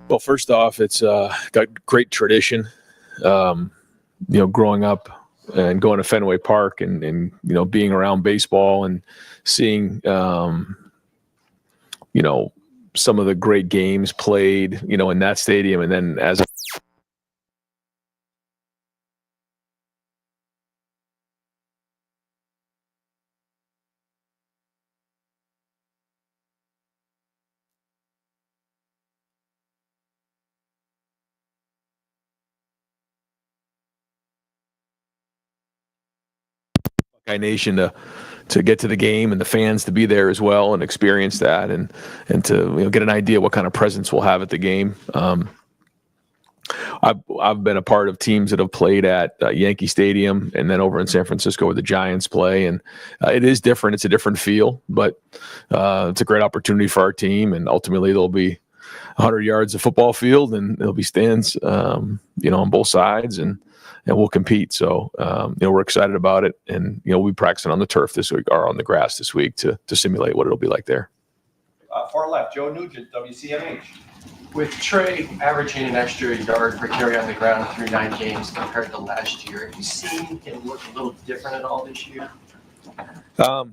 Well, first off, it's got great tradition. Growing up and going to Fenway Park and being around baseball and seeing, some of the great games played, in that stadium. And then as a Buckeye Nation to get to the game and the fans to be there as well and experience that and to get an idea what kind of presence we'll have at the game. I've been a part of teams that have played at Yankee Stadium and then over in San Francisco where the Giants play, and it is different. It's a different feel, but it's a great opportunity for our team, and ultimately there'll be 100 yards of football field and there'll be stands, on both sides, and we'll compete. So, we're excited about it, and we'll be practicing on the turf this week or on the grass this week to simulate what it'll be like there. Far left, Joe Nugent, WCMH. With Trey averaging an extra yard per carry on the ground through 9 games compared to last year, have you seen him look a little different at all this year? I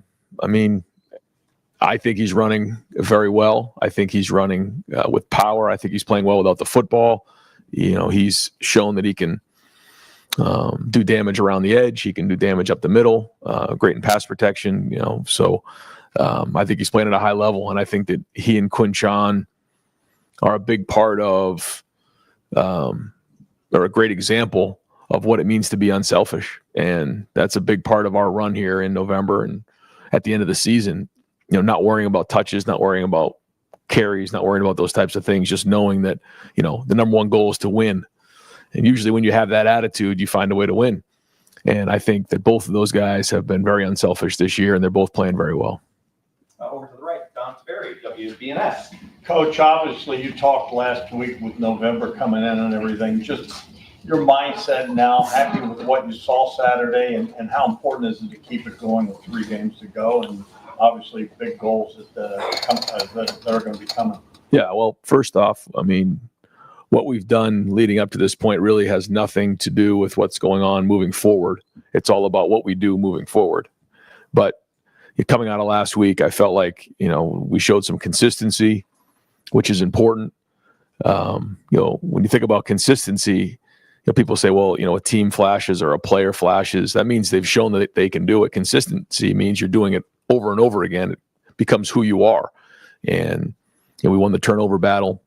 think he's running very well. I think he's running with power. I think he's playing well without the football. He's shown that he can do damage around the edge. He can do damage up the middle. Great in pass protection. So I think he's playing at a high level, and I think that he and Quinchon are a big part of, or a great example of what it means to be unselfish. And that's a big part of our run here in November and at the end of the season, not worrying about touches, not worrying about carries, not worrying about those types of things, just knowing that, the number one goal is to win. And usually when you have that attitude, you find a way to win. And I think that both of those guys have been very unselfish this year, and they're both playing very well. Over to the right, Don Sperry, WBNS. Coach, obviously you talked last week with November coming in and everything. Just your mindset now, happy with what you saw Saturday, and how important is it to keep it going with 3 games to go, and obviously big goals that are going to be coming. Yeah, well, first off, what we've done leading up to this point really has nothing to do with what's going on moving forward. It's all about what we do moving forward. But coming out of last week, I felt like, we showed some consistency, which is important. When you think about consistency, people say, well, a team flashes or a player flashes. That means they've shown that they can do it. Consistency means you're doing it over and over again. It becomes who you are. And we won the turnover battle,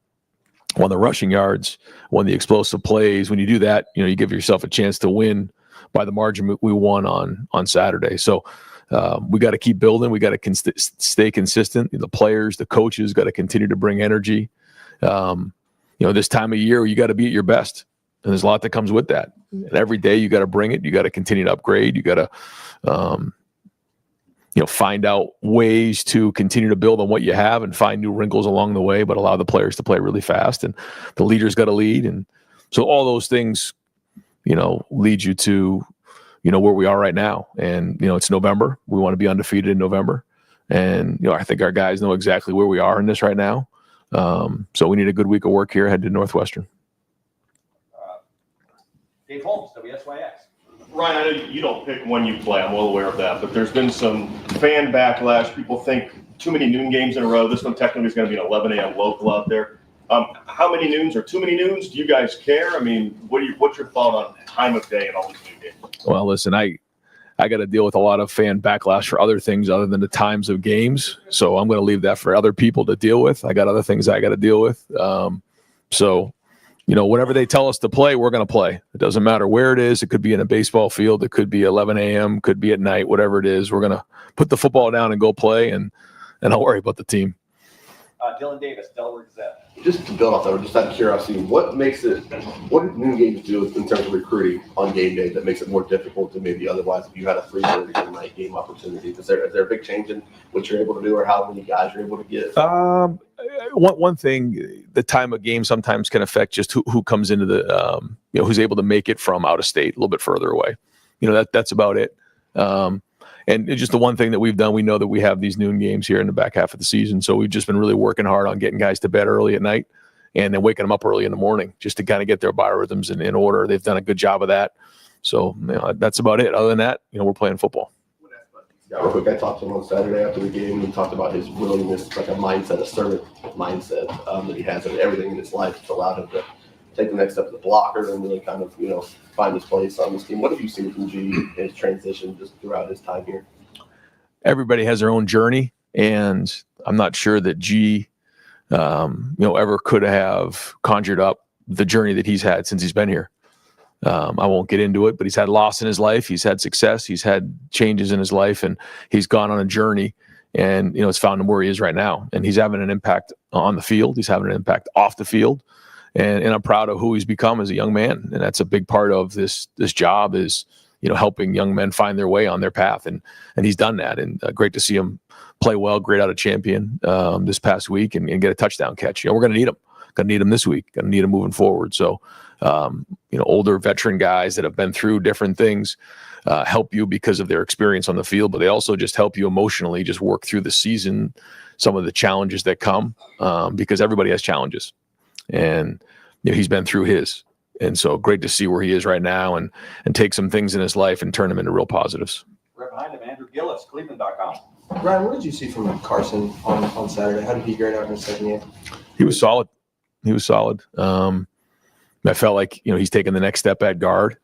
won the rushing yards, won the explosive plays. When you do that, you give yourself a chance to win by the margin we won on Saturday. So we got to keep building. We got to stay consistent. The players, the coaches got to continue to bring energy. This time of year, you got to be at your best. And there's a lot that comes with that. And every day you got to bring it. You got to continue to upgrade. You got to, find out ways to continue to build on what you have and find new wrinkles along the way, but allow the players to play really fast. And the leaders got to lead. And so all those things, lead you to, where we are right now. And, it's November. We want to be undefeated in November. And, I think our guys know exactly where we are in this right now. So we need a good week of work here ahead to Northwestern. Dave Holmes, WSYX. Ryan, I know you don't pick when you play. I'm well aware of that. But there's been some fan backlash. People think too many noon games in a row. This one technically is going to be an 11 a.m. local out there. How many noons or too many noons? Do you guys care? What's your thought on time of day and all these noon games? Well, listen, I got to deal with a lot of fan backlash for other things other than the times of games. So I'm going to leave that for other people to deal with. I got other things I got to deal with. Whatever they tell us to play, we're going to play. It doesn't matter where it is. It could be in a baseball field. It could be 11 a.m., could be at night, whatever it is. We're going to put the football down and go play, and I'll worry about the team. Dylan Davis, Delaware Gazette. Just to build off that, just out of curiosity, what do noon games do in terms of recruiting on game day that makes it more difficult than maybe otherwise if you had a 3:30 night game opportunity? Is there a big change in what you're able to do or how many guys you're able to get? One thing, the time of game sometimes can affect just who comes into the, who's able to make it from out of state, a little bit further away. That's about it. And it's just the one thing that we've done. We know that we have these noon games here in the back half of the season. So we've just been really working hard on getting guys to bed early at night and then waking them up early in the morning just to kind of get their biorhythms in order. They've done a good job of that. So that's about it. Other than that, we're playing football. Yeah, real quick, I talked to him on Saturday after the game. He talked about his willingness, like a mindset, a servant mindset that he has in everything in his life that's allowed him to take the next step as a blocker and really kind of, find his place on this team. What have you seen from G in his transition just throughout his time here? Everybody has their own journey, and I'm not sure that G, ever could have conjured up the journey that he's had since he's been here. I won't get into it, but he's had loss in his life. He's had success. He's had changes in his life, and he's gone on a journey, and, it's found him where he is right now. And he's having an impact on the field. He's having an impact off the field. And I'm proud of who he's become as a young man. And that's a big part of this job is, helping young men find their way on their path. And he's done that. And great to see him play well, great out of champion this past week and get a touchdown catch. We're going to need him. Going to need him this week. Going to need him moving forward. So, older veteran guys that have been through different things help you because of their experience on the field, but they also just help you emotionally just work through the season, some of the challenges that come because everybody has challenges. And he's been through his. And so great to see where he is right now and take some things in his life and turn them into real positives. Right behind him, Andrew Gillis, Cleveland.com. Ryan, what did you see from Carson on Saturday? How did he grade out in the second game? He was solid. I felt like, he's taken the next step at guard,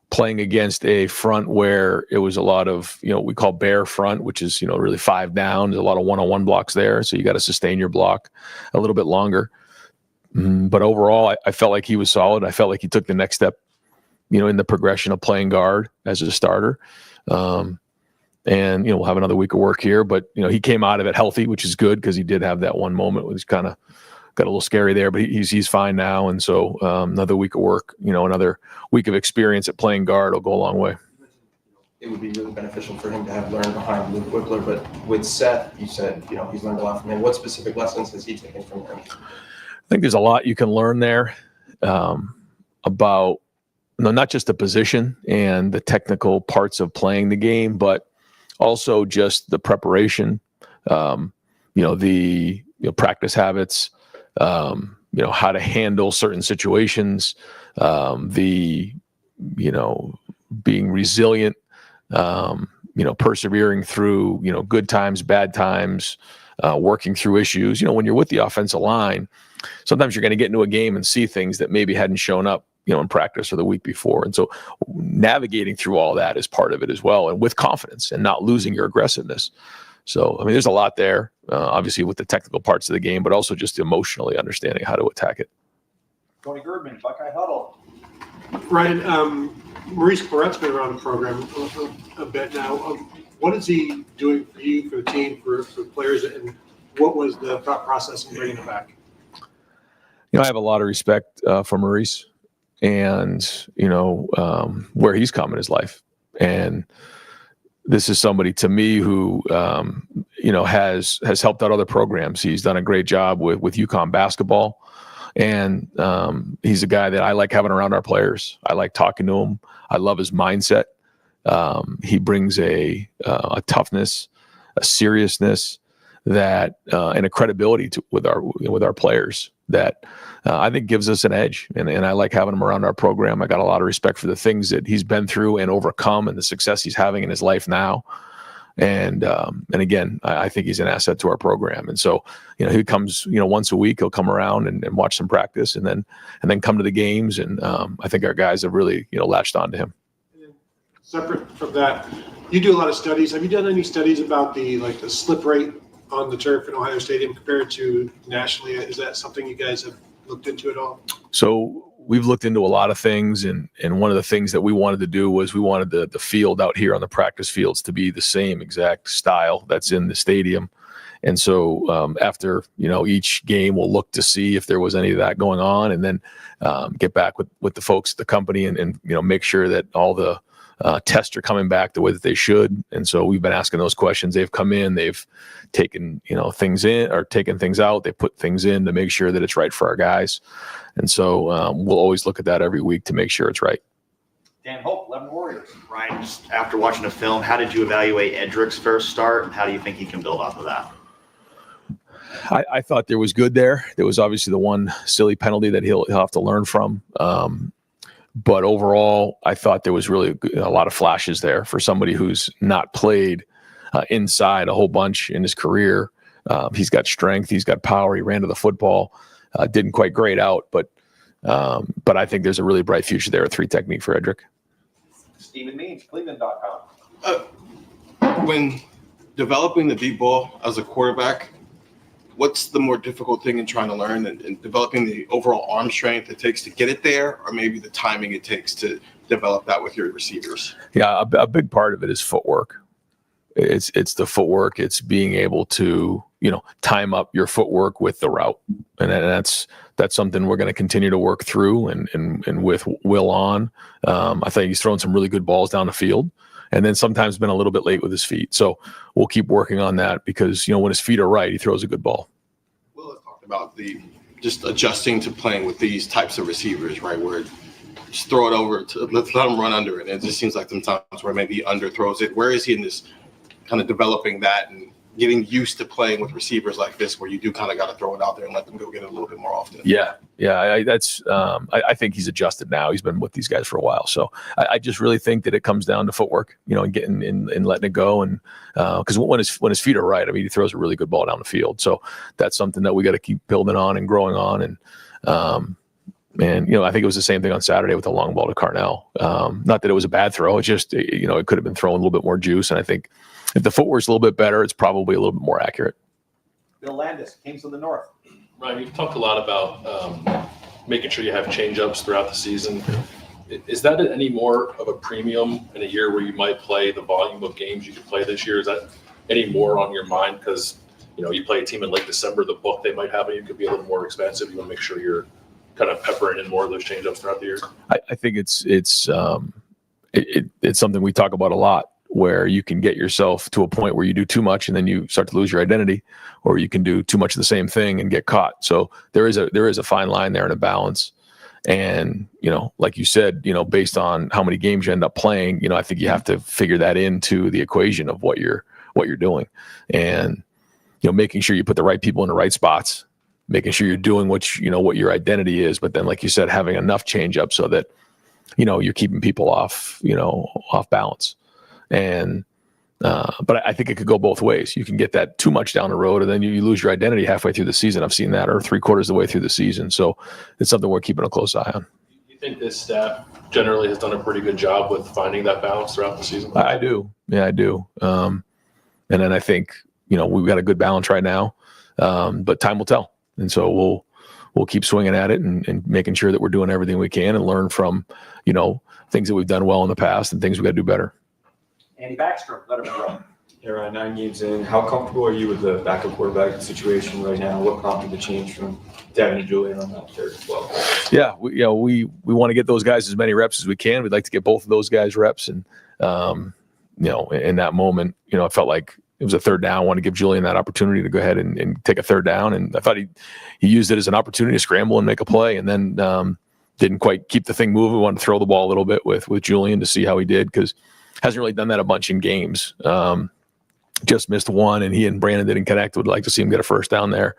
playing against a front where it was a lot of, we call bear front, which is, really 5 down. There's a lot of one-on-one blocks there. So you got to sustain your block a little bit longer. But overall, I felt like he was solid. I felt like he took the next step, in the progression of playing guard as a starter. And, we'll have another week of work here, but, he came out of it healthy, which is good because he did have that one moment where he's kind of got a little scary there, but he's fine now. And so another week of work, another week of experience at playing guard will go a long way. It would be really beneficial for him to have learned behind Luke Wickler, but with Seth, you said, he's learned a lot from him. What specific lessons has he taken from him? I think there's a lot you can learn there about not just the position and the technical parts of playing the game, but also just the preparation, the practice habits, how to handle certain situations, being resilient, persevering through, good times, bad times, working through issues. When you're with the offensive line, sometimes you're going to get into a game and see things that maybe hadn't shown up, in practice or the week before. And so navigating through all that is part of it as well. And with confidence and not losing your aggressiveness. So, there's a lot there, obviously with the technical parts of the game, but also just emotionally understanding how to attack it. Tony Girdman, Buckeye Huddle. Ryan, Maurice Barrett's been around the program a bit now. What is he doing for you, for the team, for players, and what was the thought process in bringing him back? I have a lot of respect for Maurice and, where he's come in his life. And this is somebody to me who, has helped out other programs. He's done a great job with UConn basketball. And he's a guy that I like having around our players. I like talking to him. I love his mindset. He brings a toughness, a seriousness that and a credibility with our players that I think gives us an edge. And I like having him around our program. I got a lot of respect for the things that he's been through and overcome and the success he's having in his life now. And again, I think he's an asset to our program. And so, he comes, once a week, he'll come around and watch some practice and then come to the games. And I think our guys have really, latched on to him. Separate from that, you do a lot of studies. Have you done any studies about the slip rate on the turf in Ohio Stadium compared to nationally? Is that something you guys have looked into at all? So we've looked into a lot of things, and one of the things that we wanted to do was we wanted the field out here on the practice fields to be the same exact style that's in the stadium. And so after, each game, we'll look to see if there was any of that going on, and then get back with the folks at the company and make sure that all the tests are coming back the way that they should. And so we've been asking those questions. They've come in, they've taken, things in or taken things out. They put things in to make sure that it's right for our guys. And so we'll always look at that every week to make sure it's right. Dan Hope, 11 Warriors. Ryan, just after watching the film, how did you evaluate Edric's first start, and how do you think he can build off of that? I thought there was good there. There was obviously the one silly penalty that he'll have to learn from. But overall, I thought there was really a lot of flashes there for somebody who's not played inside a whole bunch in his career. He's got strength. He's got power. He ran to the football. Didn't quite grade out, but I think there's a really bright future there at 3 technique for Edric. Stephen Means, Cleveland.com. When developing the deep ball as a quarterback, what's the more difficult thing in trying to learn and developing the overall arm strength it takes to get it there, or maybe the timing it takes to develop that with your receivers? Yeah, a big part of it is footwork. It's the footwork. It's being able to, time up your footwork with the route. And that's something we're going to continue to work through and with Will on. I think he's thrown some really good balls down the field, and then sometimes been a little bit late with his feet. So we'll keep working on that because, when his feet are right, he throws a good ball. Will has talked about just adjusting to playing with these types of receivers, right? Where just throw it over to let them run under it. And it just seems like sometimes where maybe he underthrows it. Where is he in this kind of developing that and getting used to playing with receivers like this, where you do kind of got to throw it out there and let them go get it a little bit more often? Yeah. I think he's adjusted now. He's been with these guys for a while. So I just really think that it comes down to footwork, and getting and letting it go. And because when his feet are right, he throws a really good ball down the field. So that's something that we got to keep building on and growing on. And I think it was the same thing on Saturday with the long ball to Carnell. Not that it was a bad throw. It just, it could have been throwing a little bit more juice. And I think if the footwork's a little bit better, it's probably a little bit more accurate. Bill Landis, Kings of the North. Ryan, you've talked a lot about making sure you have change-ups throughout the season. Is that any more of a premium in a year where you might play the volume of games you could play this year? Is that any more on your mind? Because, you play a team in late December, the book they might have on you could be a little more expensive. You want to make sure you're kind of peppering in more of those change-ups throughout the year. I think it's something we talk about a lot, where you can get yourself to a point where you do too much and then you start to lose your identity, or you can do too much of the same thing and get caught. So there is a fine line there and a balance. And, like you said, based on how many games you end up playing, I think you have to figure that into the equation of what you're doing. And, making sure you put the right people in the right spots, making sure you're doing what your identity is. But then, like you said, having enough change up so that, you're keeping people off balance. And, but I think it could go both ways. You can get that too much down the road, and then you lose your identity halfway through the season. I've seen that, or 3/4 of the way through the season. So it's something we're keeping a close eye on. You think this staff generally has done a pretty good job with finding that balance throughout the season? I do. Yeah, I do. And then I think, we've got a good balance right now, but time will tell. And so we'll keep swinging at it and making sure that we're doing everything we can and learn from, things that we've done well in the past and things we got to do better. Andy Backstrom, Letterman Row. Yeah, Ryan, 9 games in. How comfortable are you with the backup quarterback situation right now? What prompted the change from Devin and Julian on that third as well? Yeah, we want to get those guys as many reps as we can. We'd like to get both of those guys reps. And, in that moment, I felt like it was a third down. I wanted to give Julian that opportunity to go ahead and take a third down. And I thought he used it as an opportunity to scramble and make a play. And then didn't quite keep the thing moving. We wanted to throw the ball a little bit with Julian to see how he did, because hasn't really done that a bunch in games. Just missed one, and he and Brandon didn't connect. Would like to see him get a first down there.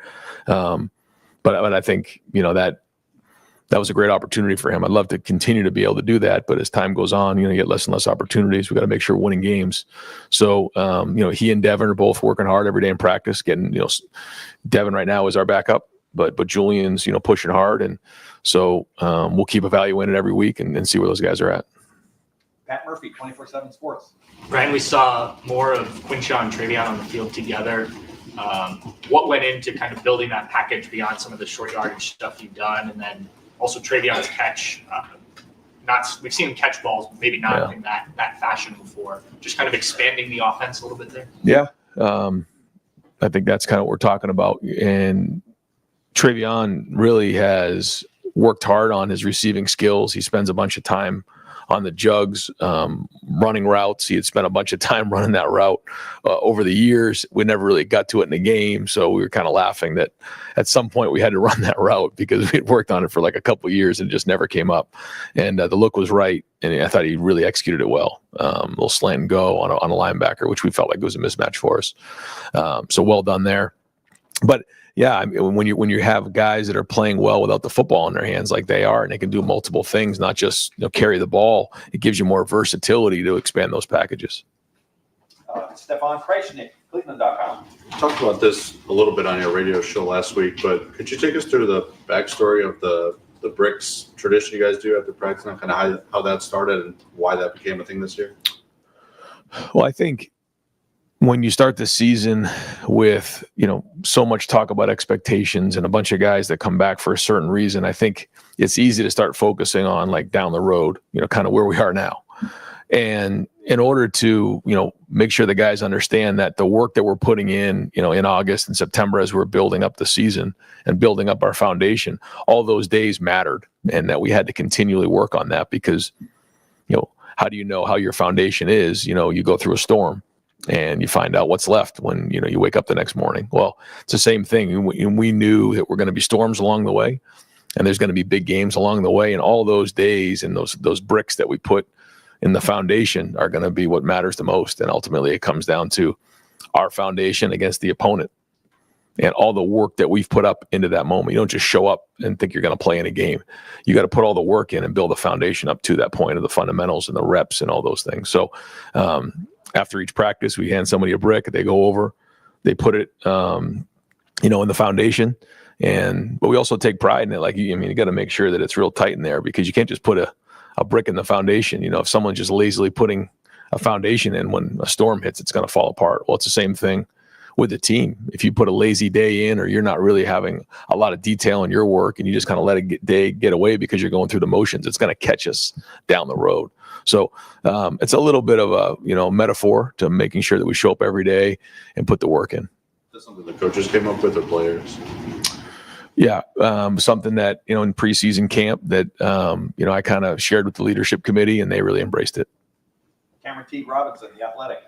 But I think, that was a great opportunity for him. I'd love to continue to be able to do that. But as time goes on, you get less and less opportunities. We got to make sure we're winning games. So, he and Devin are both working hard every day in practice, getting, Devin right now is our backup, but Julian's, pushing hard. And so we'll keep evaluating it every week and see where those guys are at. Pat Murphy, 24/7 Sports. Ryan, we saw more of Quinshaw and Travion on the field together. What went into kind of building that package beyond some of the short yardage stuff you've done? And then also Travion's catch. We've seen him catch balls, maybe not in that fashion before. Just kind of expanding the offense a little bit there. Yeah. I think that's kind of what we're talking about. And Travion really has worked hard on his receiving skills. He spends a bunch of time on the jugs, running routes. He had spent a bunch of time running that route over the years. We never really got to it in the game, so we were kind of laughing that at some point we had to run that route because we had worked on it for like a couple of years and it just never came up. And the look was right, and I thought he really executed it well. Little slant and go on a linebacker, which we felt like was a mismatch for us. So well done there. But yeah, I mean, when you have guys that are playing well without the football in their hands like they are, and they can do multiple things, not just carry the ball, it gives you more versatility to expand those packages. Stefan Krajcnik, Cleveland.com. You talked about this a little bit on your radio show last week, but could you take us through the backstory of the bricks tradition you guys do after practice, and kind of how that started and why that became a thing this year? Well, I think when you start the season with, so much talk about expectations and a bunch of guys that come back for a certain reason, I think it's easy to start focusing on like down the road, kind of where we are now. And in order to, make sure the guys understand that the work that we're putting in August and September as we're building up the season and building up our foundation, all those days mattered, and that we had to continually work on that because, how do you know how your foundation is? You go through a storm and you find out what's left when, you wake up the next morning. Well, it's the same thing. We knew that we're going to be storms along the way, and there's going to be big games along the way. And all those days and those bricks that we put in the foundation are going to be what matters the most. And ultimately it comes down to our foundation against the opponent and all the work that we've put up into that moment. You don't just show up and think you're going to play in a game. You got to put all the work in and build a foundation up to that point of the fundamentals and the reps and all those things. So after each practice, we hand somebody a brick, they go over, they put it, in the foundation. But we also take pride in it. Like, you got to make sure that it's real tight in there, because you can't just put a brick in the foundation. If someone's just lazily putting a foundation in, when a storm hits, it's going to fall apart. Well, it's the same thing with the team. If you put a lazy day in, or you're not really having a lot of detail in your work and you just kind of let a day get away because you're going through the motions, it's going to catch us down the road. So it's a little bit of a, metaphor to making sure that we show up every day and put the work in. Is that something the coaches came up with, or players? Yeah, something that, in preseason camp that, I kind of shared with the leadership committee, and they really embraced it. Cameron T. Robinson, The Athletic.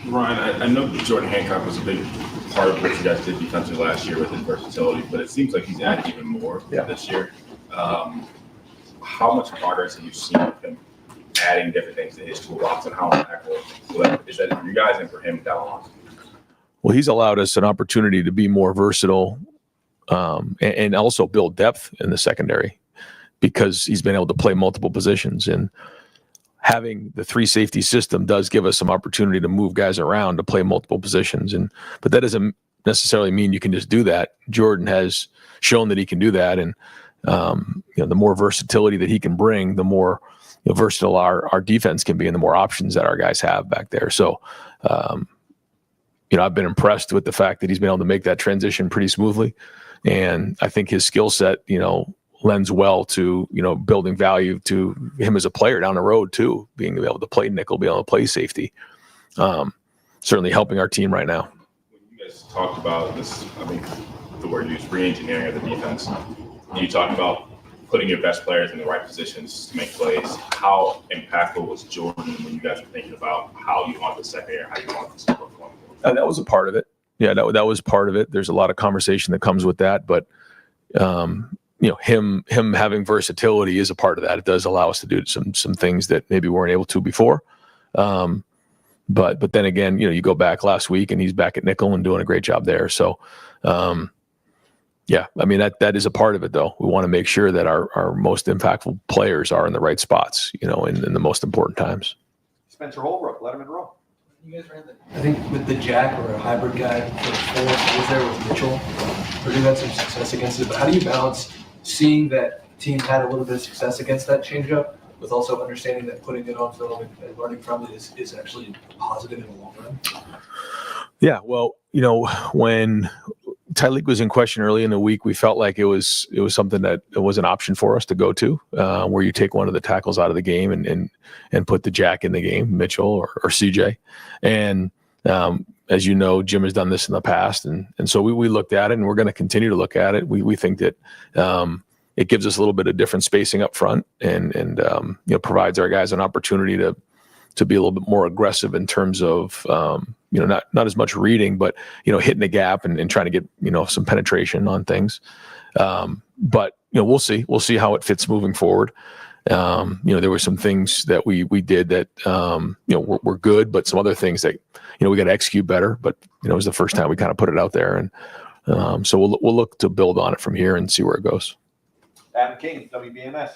Ryan, I know Jordan Hancock was a big part of what you guys did defensively last year with his versatility, but it seems like he's added even more this year. How much progress have you seen with him adding different things to his toolbox, and how impactful is that for you guys and for him down the line? Well, he's allowed us an opportunity to be more versatile, and also build depth in the secondary, because he's been able to play multiple positions. And having the 3 safety system does give us some opportunity to move guys around to play multiple positions. But that doesn't necessarily mean you can just do that. Jordan has shown that he can do that. And, the more versatility that he can bring, the more versatile our defense can be, and the more options that our guys have back there. So, I've been impressed with the fact that he's been able to make that transition pretty smoothly. And I think his skill set, lends well to, building value to him as a player down the road too, being able to play nickel, being able to play safety. Certainly helping our team right now. When you guys talked about this, the word used, re-engineering of the defense, and you talked about putting your best players in the right positions to make plays. How impactful was Jordan when you guys were thinking about how you want the secondary, how you want this to perform? That was a part of it. Yeah, that was part of it. There's a lot of conversation that comes with that, but him having versatility is a part of that. It does allow us to do some things that maybe we weren't able to before. But then again, you go back last week and he's back at nickel and doing a great job there. So, that is a part of it though. We want to make sure that our most impactful players are in the right spots, in the most important times. Spencer Holbrook, Letterman Row. You guys ran I think with the jack or a hybrid guy for 4 days there with Mitchell. Purdue had some success against it, but how do you balance seeing that team had a little bit of success against that changeup with also understanding that putting it on film and learning from it is actually positive in the long run? Yeah, well, when Tyleek was in question early in the week, we felt like it was something that it was an option for us to go to, where you take one of the tackles out of the game and put the jack in the game, Mitchell or CJ. And as you know, Jim has done this in the past, and so we looked at it, and we're going to continue to look at it. We think that it gives us a little bit of different spacing up front, and provides our guys an opportunity to be a little bit more aggressive in terms of not as much reading, but hitting the gap and trying to get some penetration on things. But we'll see how it fits moving forward. There were some things that we did that were good, but some other things that we got to execute better. But it was the first time we kind of put it out there, and so we'll look to build on it from here and see where it goes. Adam King, WBMS.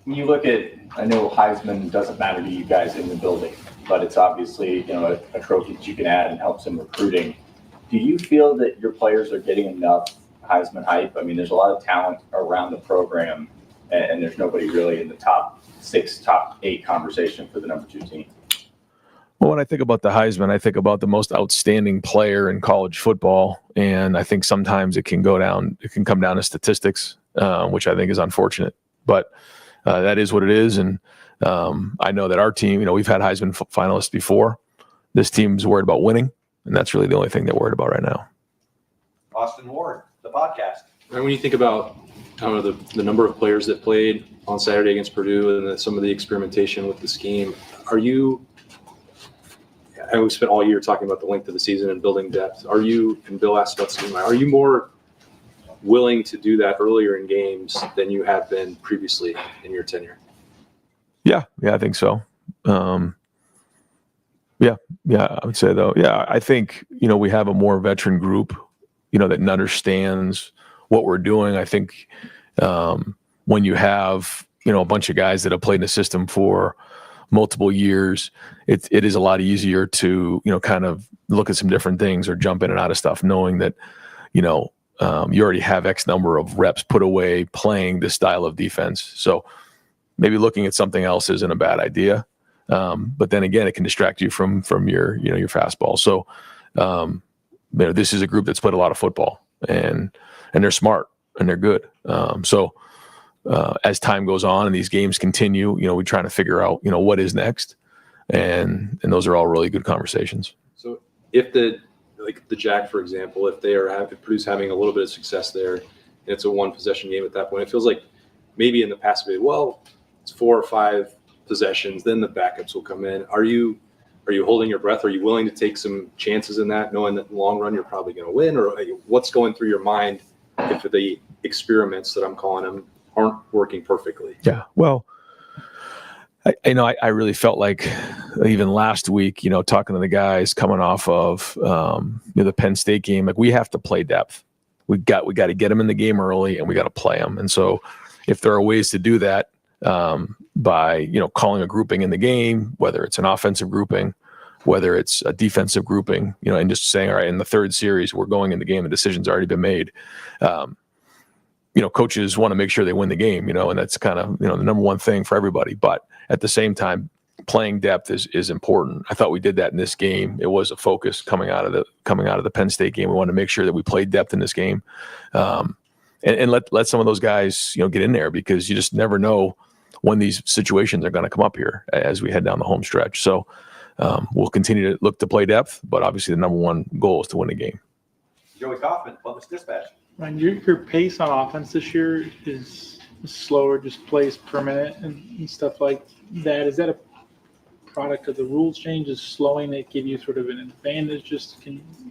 When you look at, I know Heisman doesn't matter to you guys in the building, but it's obviously a trophy that you can add and helps in recruiting. Do you feel that your players are getting enough Heisman hype? I mean, there's a lot of talent around the program, and there's nobody really in the top 6, top 8 conversation for the number 2 team. Well, when I think about the Heisman, I think about the most outstanding player in college football, and I think sometimes it can come down to statistics, which I think is unfortunate. But that is what it is, and I know that our team, we've had Heisman finalists before. This team's worried about winning, and that's really the only thing they're worried about right now. Austin Ward, the podcast. And when you think about the number of players that played on Saturday against Purdue and some of the experimentation with the scheme, we spent all year talking about the length of the season and building depth. And Bill asked about scheme, are you more willing to do that earlier in games than you have been previously in your tenure? Yeah, I think so. Yeah, I would say though. Yeah, I think, we have a more veteran group, that understands what we're doing. I think when you have, a bunch of guys that have played in the system for multiple years, it is a lot easier to, kind of look at some different things or jump in and out of stuff, knowing that, you already have X number of reps put away playing this style of defense. So maybe looking at something else isn't a bad idea. But then again, it can distract you from your, your fastball. So, this is a group that's played a lot of football, and they're smart and they're good. So as time goes on and these games continue, we're trying to figure out, what is next. And those are all really good conversations. So if the Jack, for example, if Purdue's having a little bit of success there, and it's a 1-possession game at that point, it feels like maybe in the past, it's 4 or 5 possessions, then the backups will come in. Are you holding your breath? Are you willing to take some chances in that, knowing that in the long run you're probably going to win? Or what's going through your mind if the experiments that I'm calling them aren't working perfectly? Yeah, well, I really felt like even last week, talking to the guys coming off of the Penn State game, like we have to play depth. We got to get them in the game early, and we got to play them. And so if there are ways to do that, by calling a grouping in the game, whether it's an offensive grouping, whether it's a defensive grouping, and just saying, all right, in the third series we're going in the game, the decision's already been made. Coaches want to make sure they win the game, and that's kind of the number one thing for everybody. But at the same time, playing depth is important. I thought we did that in this game. It was a focus coming out of the Penn State game. We wanted to make sure that we played depth in this game, and let some of those guys get in there, because you just never know when these situations are going to come up here as we head down the home stretch. So we'll continue to look to play depth, but obviously the number one goal is to win the game. Joey Kaufman, Columbus Dispatch. Ryan, your pace on offense this year is slower, just plays per minute and stuff like that. Is that a product of the rules change? Is slowing it give you sort of an advantage?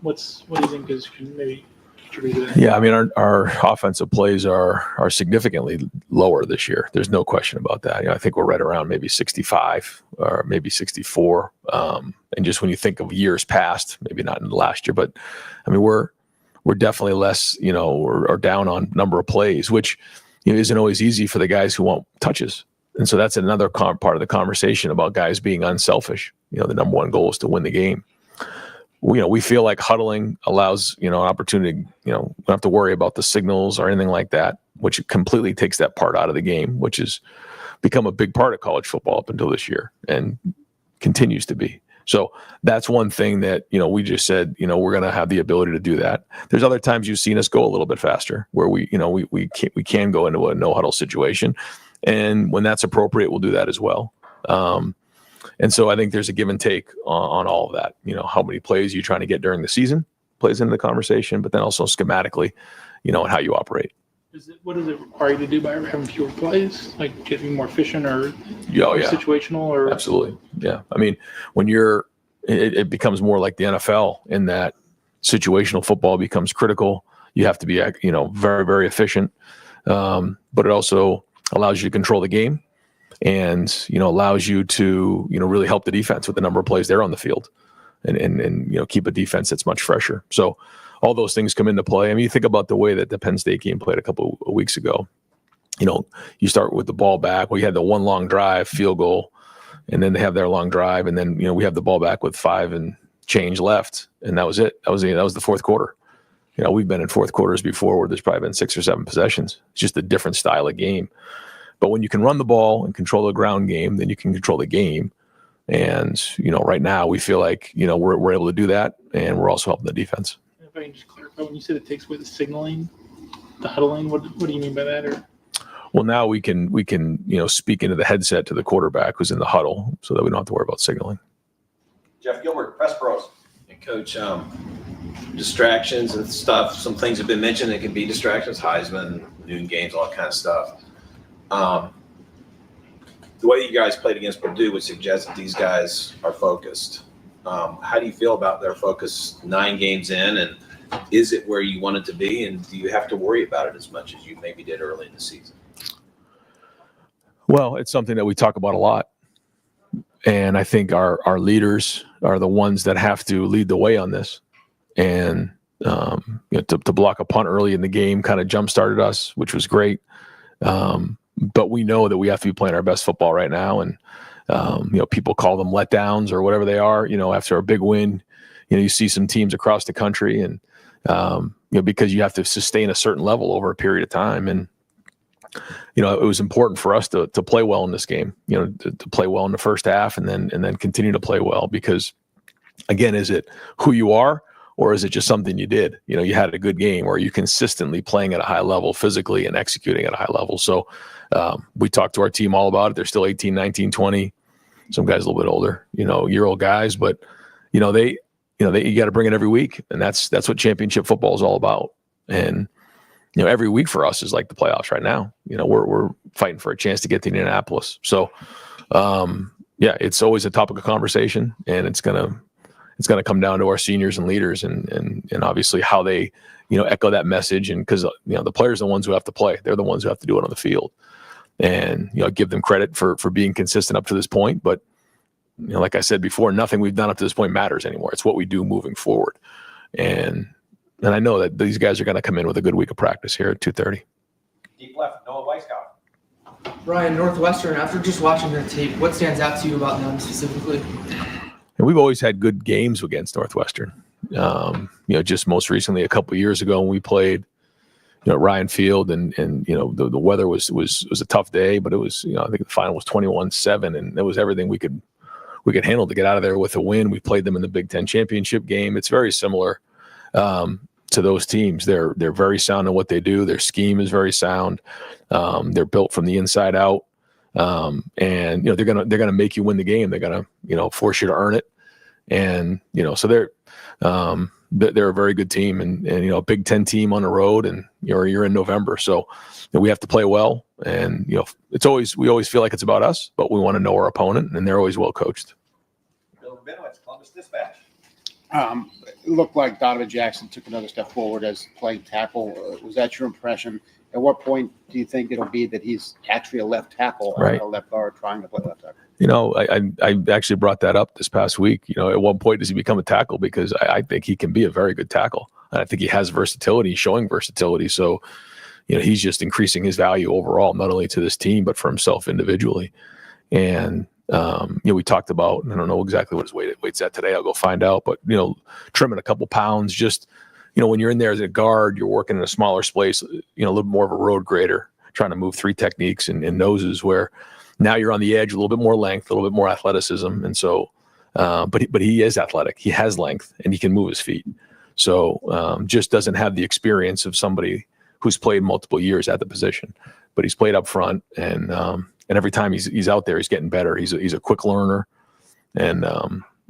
What do you think is maybe contribute to that? Yeah, I mean, our offensive plays are significantly lower this year. There's no question about that. I think we're right around maybe 65 or maybe 64. And just when you think of years past, maybe not in the last year, but I mean, we're definitely less, or down on number of plays, which isn't always easy for the guys who want touches. And so that's another part of the conversation about guys being unselfish. The number one goal is to win the game. We feel like huddling allows, an opportunity, we don't have to worry about the signals or anything like that, which completely takes that part out of the game, which has become a big part of college football up until this year and continues to be. So that's one thing that, we just said, we're going to have the ability to do that. There's other times you've seen us go a little bit faster where we can go into a no huddle situation. And when that's appropriate, we'll do that as well. And so I think there's a give and take on all of that. How many plays you're trying to get during the season plays into the conversation, but then also schematically, and how you operate. What does it require you to do by having fewer plays? Like getting more efficient or Oh, yeah. situational or Absolutely. Yeah. I mean, when it becomes more like the NFL in that situational football becomes critical. You have to be, very, very efficient. But it also allows you to control the game and, allows you to, really help the defense with the number of plays they're on the field and keep a defense that's much fresher. So all those things come into play. I mean, you think about the way that the Penn State game played a couple of weeks ago. You start with the ball back. We had the one long drive, field goal, and then they have their long drive, and then we have the ball back with 5 and change left, and that was it. That was the fourth quarter. We've been in fourth quarters before where there's probably been 6 or 7 possessions. It's just a different style of game. But when you can run the ball and control the ground game, then you can control the game. And right now we feel like we're able to do that, and we're also helping the defense. If I can just clarify, when you said it takes away the signaling, the huddling, what do you mean by that? Or well, now we can speak into the headset to the quarterback who's in the huddle, so that we don't have to worry about signaling. Jeff Gilbert, Press Pros. And Coach, distractions and stuff. Some things have been mentioned that can be distractions: Heisman, noon games, all that kind of stuff. The way you guys played against Purdue would suggest that these guys are focused. How do you feel about their focus 9 games in, and is it where you want it to be, and do you have to worry about it as much as you maybe did early in the season? Well, it's something that we talk about a lot, and I think our leaders are the ones that have to lead the way on this. And to block a punt early in the game kind of jump-started us, which was great. But we know that we have to be playing our best football right now, and people call them letdowns or whatever they are. After a big win, you see some teams across the country, and because you have to sustain a certain level over a period of time. And it was important for us to play well in this game. To play well in the first half, and then continue to play well. Because again, is it who you are, or is it just something you did? You had a good game, or are you consistently playing at a high level physically and executing at a high level? So we talked to our team all about it. They're still 18, 19, 20. Some guys a little bit older, year-old guys, but you got to bring it every week, and that's what championship football is all about. And every week for us is like the playoffs right now. We're fighting for a chance to get to Indianapolis. So it's always a topic of conversation, and it's gonna come down to our seniors and leaders, and obviously how they echo that message. And because the players are the ones who have to play, they're the ones who have to do it on the field. And give them credit for being consistent up to this point. But like I said before, nothing we've done up to this point matters anymore. It's what we do moving forward. And I know that these guys are going to come in with a good week of practice here at 2:30. Deep left, Noah Weisskopf. Ryan, Northwestern, after just watching their tape, what stands out to you about them specifically? And we've always had good games against Northwestern. Just most recently, a couple of years ago when we played, Ryan Field, and the weather was a tough day, but it was, I think the final was 21-7, and it was everything we could handle to get out of there with a win. We played them in the Big Ten championship game. It's very similar to those teams. They're very sound in what they do. Their scheme is very sound. They're built from the inside out, and they're gonna make you win the game. They're gonna force you to earn it, and so they're a very good team, and a Big Ten team on the road, and you're in November, so we have to play well. And we always feel like it's about us, but we want to know our opponent, and they're always well coached. Bill Rabinowitz, Columbus Dispatch. It looked like Donovan Jackson took another step forward as playing tackle. Was that your impression? At what point do you think it'll be that he's actually a left tackle, Right. a left guard trying to play left tackle? I actually brought that up this past week. At one point, does he become a tackle? Because I think he can be a very good tackle. And I think he has versatility, showing versatility. So, he's just increasing his value overall, not only to this team, but for himself individually. And, we talked about, I don't know exactly what his weight's at today. I'll go find out, but, trimming a couple pounds, just, when you're in there as a guard, you're working in a smaller space, a little more of a road grader, trying to move 3 techniques and noses, where now you're on the edge, a little bit more length, a little bit more athleticism. And so, but he is athletic. He has length, and he can move his feet. So just doesn't have the experience of somebody who's played multiple years at the position, but he's played up front, and every time he's out there, he's getting better. He's a quick learner, and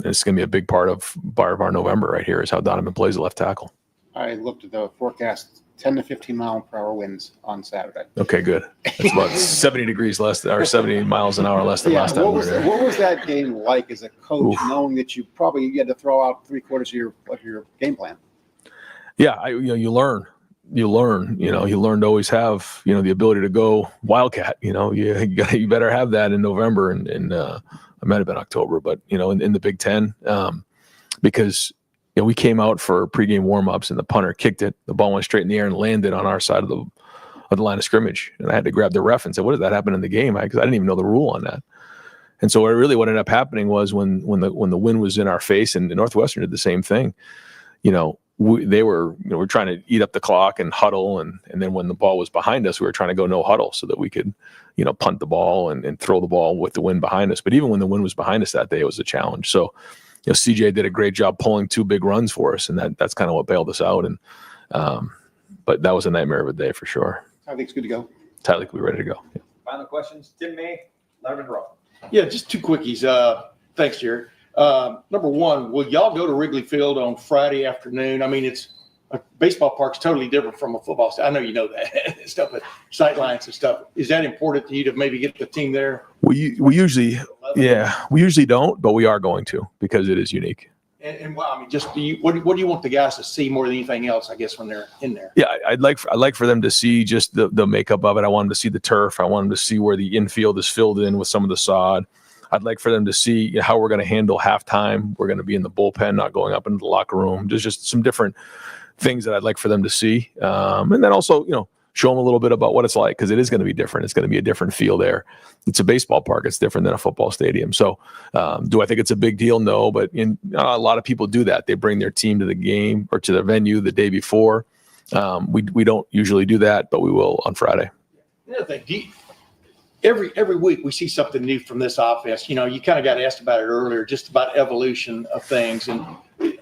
it's going to be a big part of our November right here is how Donovan plays a left tackle. I looked at the forecast 10 to 15 mile per hour winds on Saturday. Okay, good. It's about 70 degrees less or 70 miles an hour less than last time what we was, were there. what was that game like as a coach, Oof. knowing that you had to throw out 3/4 of your game plan? Yeah, you learn. You learn to always have, the ability to go wildcat. You better have that in November and it might have been October, but in the Big Ten, because we came out for pregame warmups and the punter kicked it. The ball went straight in the air and landed on our side of the line of scrimmage, and I had to grab the ref and say, "What did that happen in the game?" Because I didn't even know the rule on that. And so what ended up happening was when the wind was in our face, and Northwestern did the same thing. They were trying to eat up the clock and huddle, and then when the ball was behind us, we were trying to go no huddle so that we could punt the ball and throw the ball with the wind behind us. But even when the wind was behind us that day, it was a challenge. So CJ did a great job pulling 2 big runs for us, and that's kind of what bailed us out. And but that was a nightmare of a day for sure. I think it's good to go. I think we're ready to go. Yeah. Final questions, Tim May, Letterman Row. Yeah, just 2 quickies. Thanks, Jerry. Number one, will y'all go to Wrigley Field on Friday afternoon? I mean, it's a baseball park's totally different from a football stadium. I know you know that stuff, but sight lines and stuff. Is that important to you to maybe get the team there? We usually don't, but we are going to because it is unique. And well, I mean, just what do you want the guys to see more than anything else? I guess when they're in there. Yeah, I'd like for them to see just the makeup of it. I want them to see the turf. I want them to see where the infield is filled in with some of the sod. I'd like for them to see how we're going to handle halftime. We're going to be in the bullpen, not going up into the locker room. There's just some different things that I'd like for them to see, and then also show them a little bit about what it's like, because it is going to be different. It's going to be a different feel there. It's a baseball park. It's different than a football stadium. So do I think it's a big deal? No, but a lot of people do that. They bring their team to the game or to their venue the day before. We don't usually do that, but we will on Friday. Another thing, every week we see something new from this offense. You kind of got asked about it earlier, just about evolution of things. And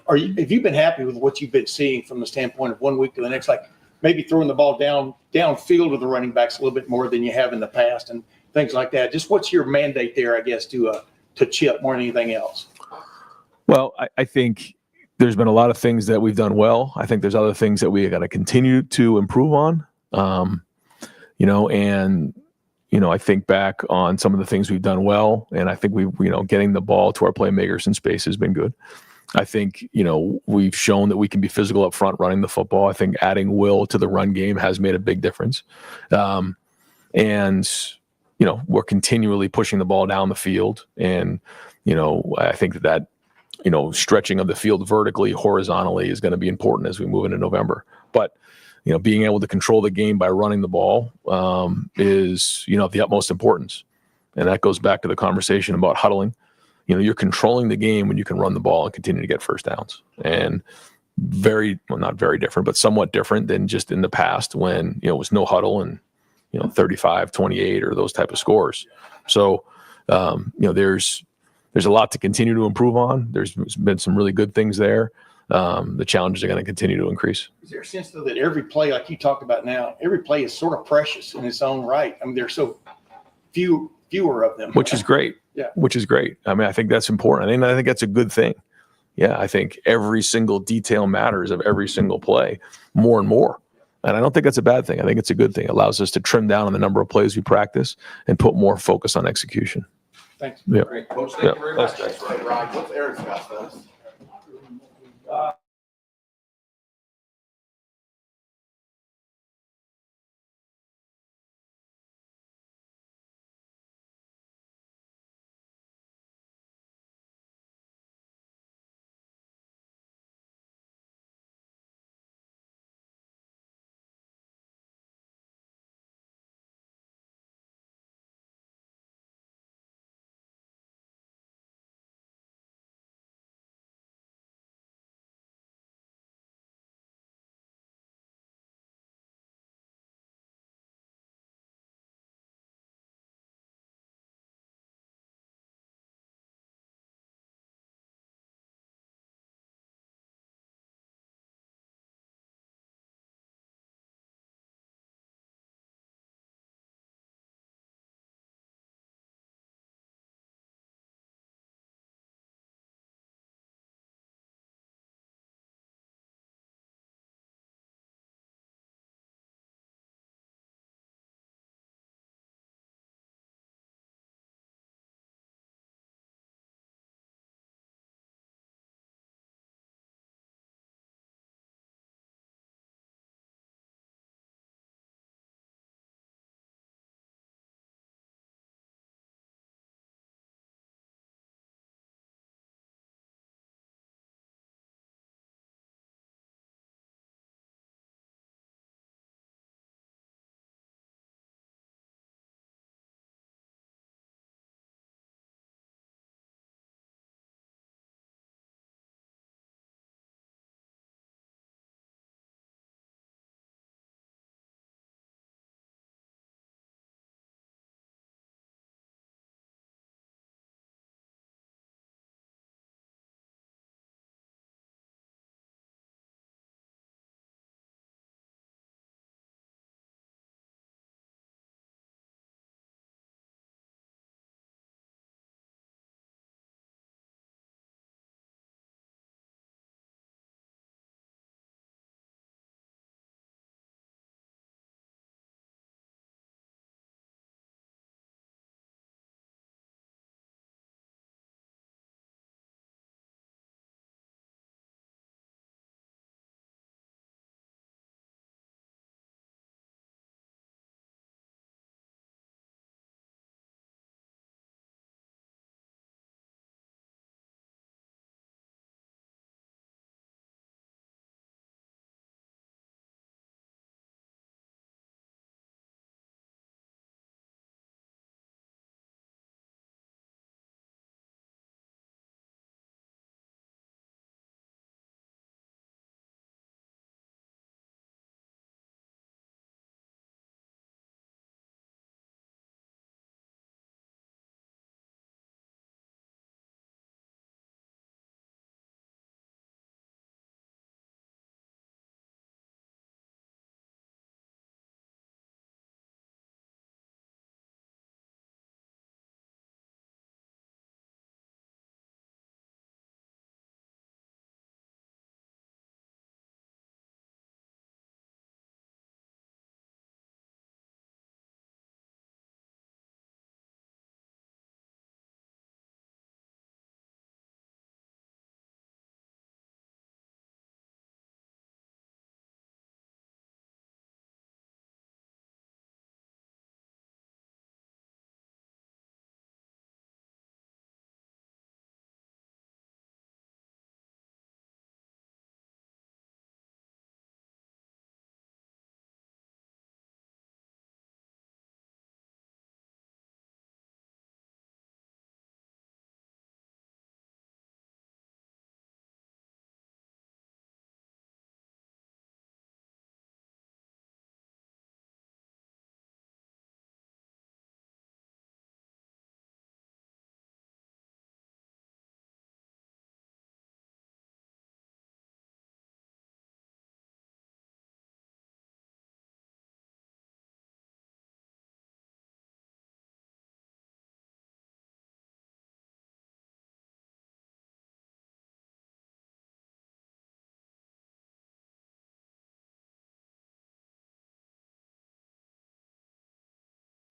have you been happy with what you've been seeing from the standpoint of one week to the next, like maybe throwing the ball downfield with the running backs a little bit more than you have in the past and things like that? Just what's your mandate there, I guess, to Chip more than anything else? Well, I think there's been a lot of things that we've done well. I think there's other things that we got to continue to improve on. I think back on some of the things we've done well, and I think getting the ball to our playmakers in space has been good. I think, we've shown that we can be physical up front running the football. I think adding Will to the run game has made a big difference. We're continually pushing the ball down the field. And, I think that stretching of the field vertically, horizontally is going to be important as we move into November. But, being able to control the game by running the ball is, of the utmost importance. And that goes back to the conversation about huddling. You're controlling the game when you can run the ball and continue to get first downs. And not very different, but somewhat different than just in the past when, it was no huddle and, 35-28 or those type of scores. So, there's a lot to continue to improve on. There's been some really good things there. The challenges are going to continue to increase. Is there a sense, though, that every play, like you talked about now, every play is sort of precious in its own right? I mean, there's so fewer of them. Which is great. Yeah. Which is great. I mean, I think that's important. I think that's a good thing. Yeah, I think every single detail matters of every single play more and more. And I don't think that's a bad thing. I think it's a good thing. It allows us to trim down on the number of plays we practice and put more focus on execution. Thanks. Yeah. Great. Coach, thank you very much. That's right, Ryan. What's Aaron's best?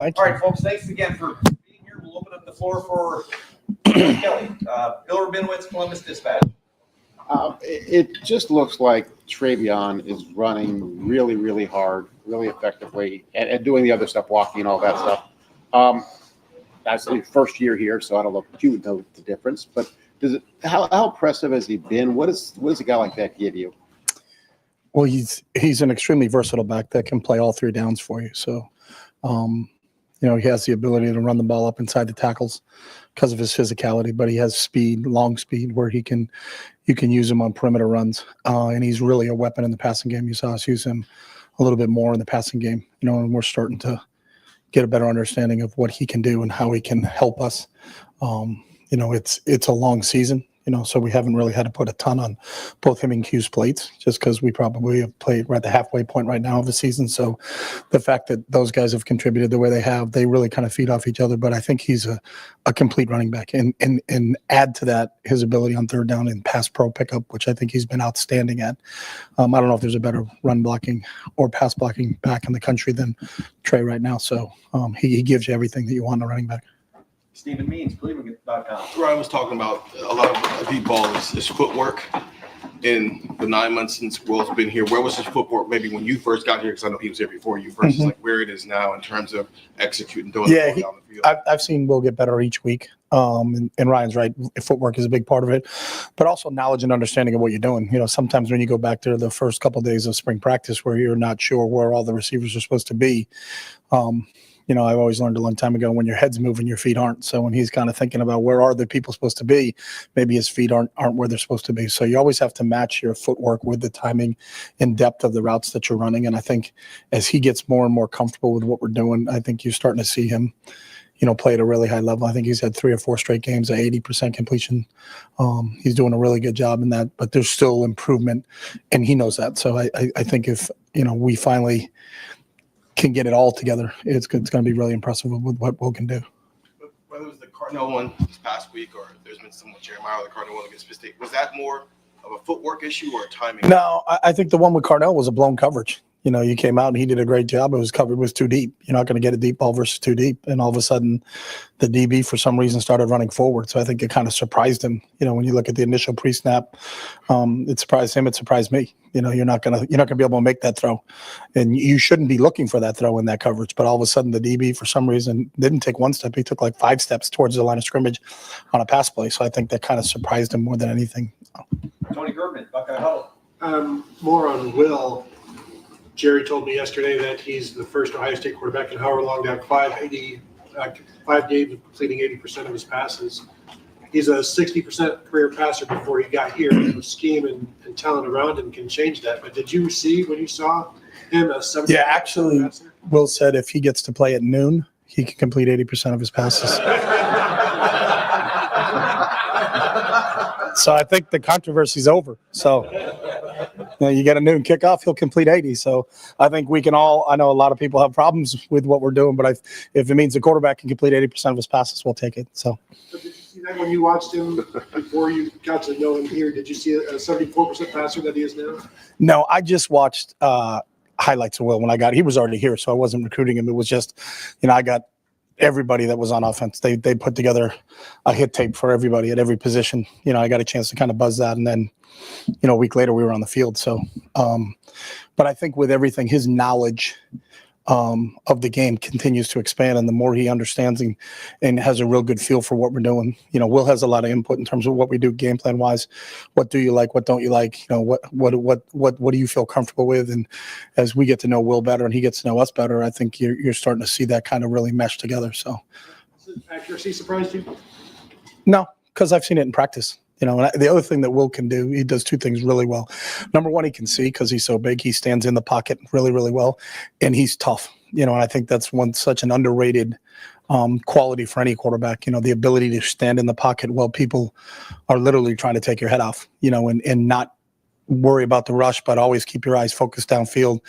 All right, folks, thanks again for being here. We'll open up the floor for Kelly. Bill Rabinowitz, Columbus Dispatch. It just looks like Travion is running really, really hard, really effectively, and doing the other stuff, walking and all that stuff. That's his first year here, so I don't know if you would know the difference. But how impressive has he been? What does a guy like that give you? Well, he's an extremely versatile back that can play all three downs for you. So, he has the ability to run the ball up inside the tackles because of his physicality, but he has speed, long speed, where you can use him on perimeter runs. And he's really a weapon in the passing game. You saw us use him a little bit more in the passing game, and we're starting to get a better understanding of what he can do and how he can help us. It's a long season, so we haven't really had to put a ton on both him and Q's plates just because we probably have played right at the halfway point right now of the season. So the fact that those guys have contributed the way they have, they really kind of feed off each other. But I think he's a complete running back, and add to that his ability on third down and pass pro pickup, which I think he's been outstanding at. I don't know if there's a better run blocking or pass blocking back in the country than Trey right now. So he gives you everything that you want in a running back. Stephen Means, Cleveland.com. Ryan was talking about a lot of deep ball is footwork. In the 9 months since Will's been here, where was his footwork maybe when you first got here? Because I know he was here before you, versus like where it is now in terms of executing, doing the ball down the field. I've seen Will get better each week. And Ryan's right. Footwork is a big part of it, but also knowledge and understanding of what you're doing. Sometimes when you go back to the first couple of days of spring practice where you're not sure where all the receivers are supposed to be, I've always learned a long time ago when your head's moving, your feet aren't. So when he's kind of thinking about where are the people supposed to be, maybe his feet aren't where they're supposed to be. So you always have to match your footwork with the timing and depth of the routes that you're running. And I think as he gets more and more comfortable with what we're doing, I think you're starting to see him, play at a really high level. I think he's had 3 or 4 straight games at 80% completion. He's doing a really good job in that, but there's still improvement, and he knows that. So I think if, we finally can get it all together, it's going to be really impressive with what Will can do. Whether it was the Cardinal one this past week or there's been some with Jeremiah or the Cardinal one against Pitt State, was that more of a footwork issue or a timing? No, I think the one with Cardinal was a blown coverage. You came out and he did a great job. It was covered was too deep. You're not going to get a deep ball versus too deep. And all of a sudden, the DB for some reason started running forward. So I think it kind of surprised him. When you look at the initial pre-snap, it surprised him. It surprised me. You're not gonna be able to make that throw, and you shouldn't be looking for that throw in that coverage. But all of a sudden, the DB for some reason didn't take 1 step. He took like 5 steps towards the line of scrimmage on a pass play. So I think that kind of surprised him more than anything. Tony Gertman, Buckeye Huddle. More on Will. Jerry told me yesterday that he's the first Ohio State quarterback in however long to have 5 games of completing 80% of his passes. He's a 60% career passer before he got here. The scheme and talent around him can change that. But did you see when you saw him a 70%? Yeah, actually, passer? Will said if he gets to play at noon, he can complete 80% of his passes. So I think the controversy's over. So you get a noon kickoff, he'll complete 80. So I think we can all, I know a lot of people have problems with what we're doing, but if it means the quarterback can complete 80% of his passes, we'll take it. So did you see that when you watched him before you got to know him here? Did you see a 74% passer that he is now? No, I just watched highlights of Will when I got, he was already here, so I wasn't recruiting him. It was just, I got everybody that was on offense. They put together a hit tape for everybody at every position. I got a chance to kind of buzz that, and then, a week later we were on the field. So, but I think with everything, his knowledge of the game continues to expand, and the more he understands and has a real good feel for what we're doing. Will has a lot of input in terms of what we do game plan wise. What do you like? What don't you like? What do you feel comfortable with? And as we get to know Will better and he gets to know us better, I think you're starting to see that kind of really mesh together. So, Does accuracy surprise you? No, because I've seen it in practice. And the other thing that Will can do, he does 2 things really well. Number one, he can see because he's so big. He stands in the pocket really, really well, and he's tough. And I think that's such an underrated quality for any quarterback. The ability to stand in the pocket while people are literally trying to take your head off. And not worry about the rush, but always keep your eyes focused downfield,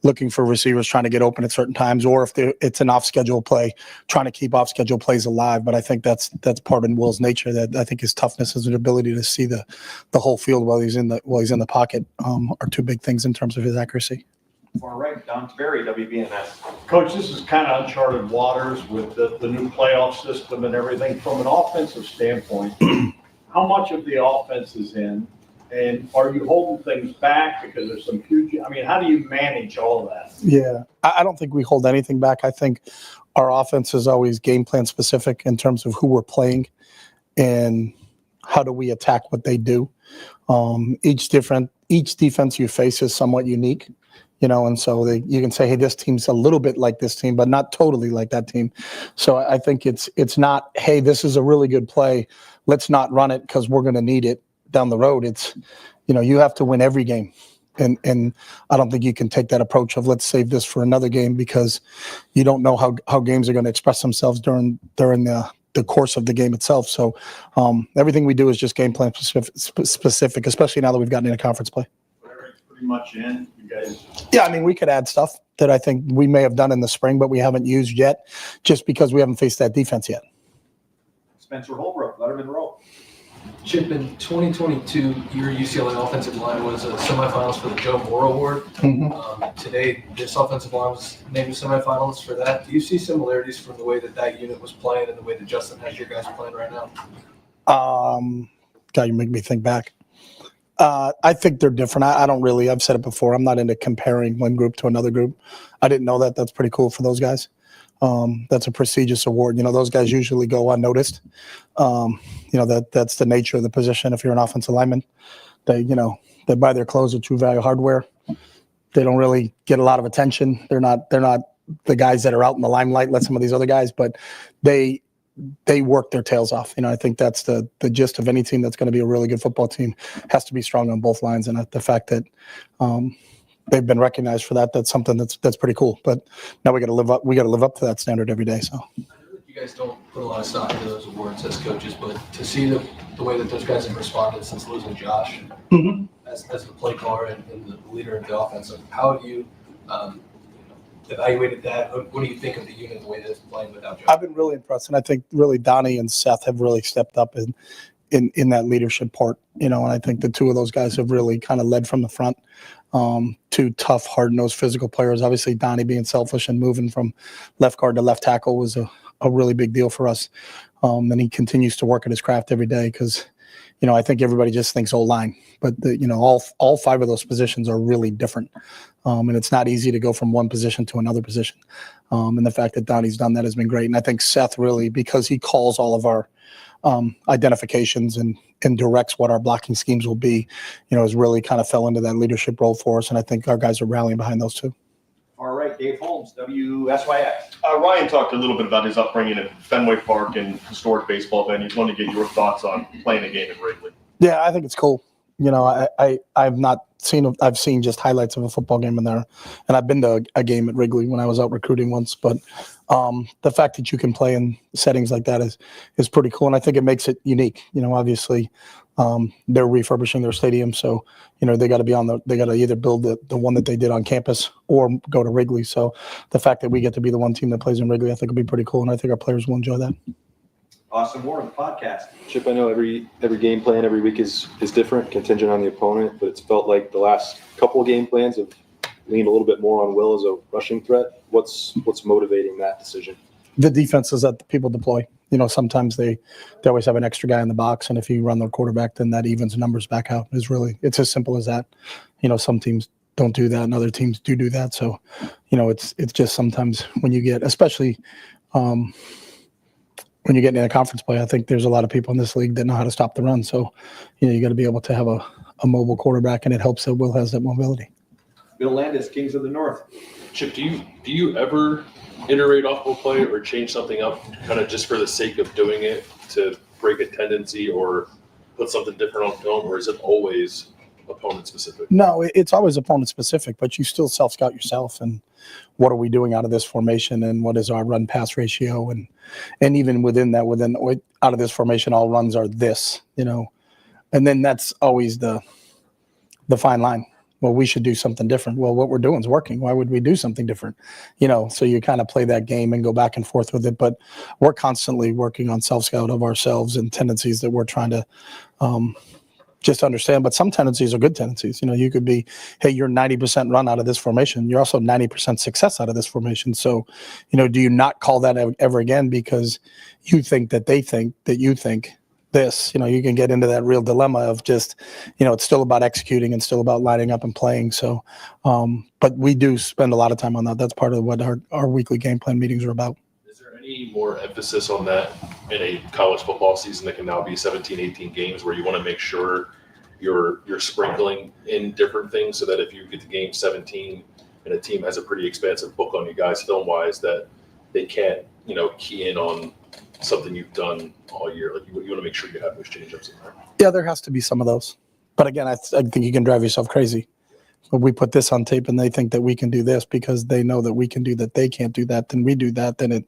looking for receivers trying to get open at certain times, or if it's an off-schedule play, trying to keep off-schedule plays alive. But I think that's part of Will's nature. That I think his toughness and his ability to see the whole field while he's in the pocket are 2 big things in terms of his accuracy. Far right, Don Terry, WBNS. Coach, this is kind of uncharted waters with the new playoff system and everything. From an offensive standpoint, how much of the offense is in? And are you holding things back because there's some huge, I mean, how do you manage all of that? Yeah, I don't think we hold anything back. I think our offense is always game plan specific in terms of who we're playing and how do we attack what they do. Each defense you face is somewhat unique, and so you can say, hey, this team's a little bit like this team, but not totally like that team. So I think it's not, hey, this is a really good play, let's not run it because we're going to need it down the road. It's, you have to win every game. And I don't think you can take that approach of let's save this for another game because you don't know how games are going to express themselves during the course of the game itself. So everything we do is just game plan specific, especially now that we've gotten into conference play. It's pretty much in, you guys. Yeah, I mean, we could add stuff that I think we may have done in the spring, but we haven't used yet just because we haven't faced that defense yet. Spencer Holbrook, Letterman Roll. Chip, in 2022, your UCLA offensive line was semifinals for the Joe Moore Award. Today, this offensive line was named a semifinalist for that. Do you see similarities from the way that unit was playing and the way that Justin has your guys playing right now? God, you make me think back. I think they're different. I don't really, I've said it before, I'm not into comparing one group to another group. I didn't know that. That's pretty cool for those guys. That's a prestigious award. Those guys usually go unnoticed. That's the nature of the position. If you're an offensive lineman, they buy their clothes at True Value Hardware. They don't really get a lot of attention. They're not the guys that are out in the limelight like some of these other guys, but they work their tails off. I think that's the gist of any team that's going to be a really good football team has to be strong on both lines. And the fact that they've been recognized for that, that's something that's pretty cool. But now we got to live up to that standard every day. So you guys don't put a lot of stock into those awards as coaches, but to see the way that those guys have responded since losing Josh as the play caller and the leader of the offense, how have you evaluated that? What do you think of the unit, the way that it's playing without Josh? I've been really impressed, and I think really Donnie and Seth have really stepped up in that leadership part. And I think the two of those guys have really kind of led from the front. Two tough, hard-nosed physical players. Obviously, Donnie being selfish and moving from left guard to left tackle was a really big deal for us. And he continues to work at his craft every day because, I think everybody just thinks O-line, but all five of those positions are really different. And it's not easy to go from one position to another position. And the fact that Donnie's done that has been great. And I think Seth really, because he calls all of our identifications and directs what our blocking schemes will be, has really kind of fell into that leadership role for us. And I think our guys are rallying behind those two. All right, Dave Holmes, WSYX. Ryan talked a little bit about his upbringing at Fenway Park and historic baseball venues. Want to get your thoughts on playing a game at Wrigley? Yeah, I think it's cool. I've seen just highlights of a football game in there, and I've been to a game at Wrigley when I was out recruiting once. But the fact that you can play in settings like that is pretty cool, and I think it makes it unique. Obviously, they're refurbishing their stadium, so they got to they got to either build the one that they did on campus or go to Wrigley. So the fact that we get to be the one team that plays in Wrigley, I think will be pretty cool, and I think our players will enjoy that. Austin Moore, the podcast. Chip, I know every game plan every week is different, contingent on the opponent, but it's felt like the last couple of game plans have leaned a little bit more on Will as a rushing threat. What's motivating that decision? The defenses that the people deploy. Sometimes they always have an extra guy in the box, and if you run their quarterback, then that evens numbers back out. It's as simple as that. Some teams don't do that, and other teams do that. So, it's just sometimes when you get, especially when you get in a conference play, I think there's a lot of people in this league that know how to stop the run. So, you got to be able to have a mobile quarterback, and it helps that Will has that mobility. Bill Landis, Kings of the North. Chip, do you ever iterate off a play or change something up kind of just for the sake of doing it to break a tendency or put something different on film, or is it always opponent specific? No, it's always opponent specific, but you still self-scout yourself and what are we doing out of this formation and what is our run pass ratio and even within that, out of this formation, all runs are this, and then that's always the fine line. Well, we should do something different. Well, what we're doing is working. Why would we do something different? So you kind of play that game and go back and forth with it. But we're constantly working on self-scout of ourselves and tendencies that we're trying to just understand. But some tendencies are good tendencies. You could be, hey, you're 90% run out of this formation. You're also 90% success out of this formation. So, do you not call that ever again because you think that they think that you think this? You can get into that real dilemma of just, it's still about executing and still about lining up and playing. So, but we do spend a lot of time on that. That's part of what our weekly game plan meetings are about. Is there any more emphasis on that in a college football season that can now be 17, 18 games where you want to make sure you're sprinkling in different things so that if you get to game 17 and a team has a pretty expansive book on you guys film-wise that they can't, key in on something you've done all year? Like you want to make sure you have those change-ups in there. Yeah, there has to be some of those. But again, I think you can drive yourself crazy. When we put this on tape and they think that we can do this because they know that we can do that, they can't do that, then we do that, then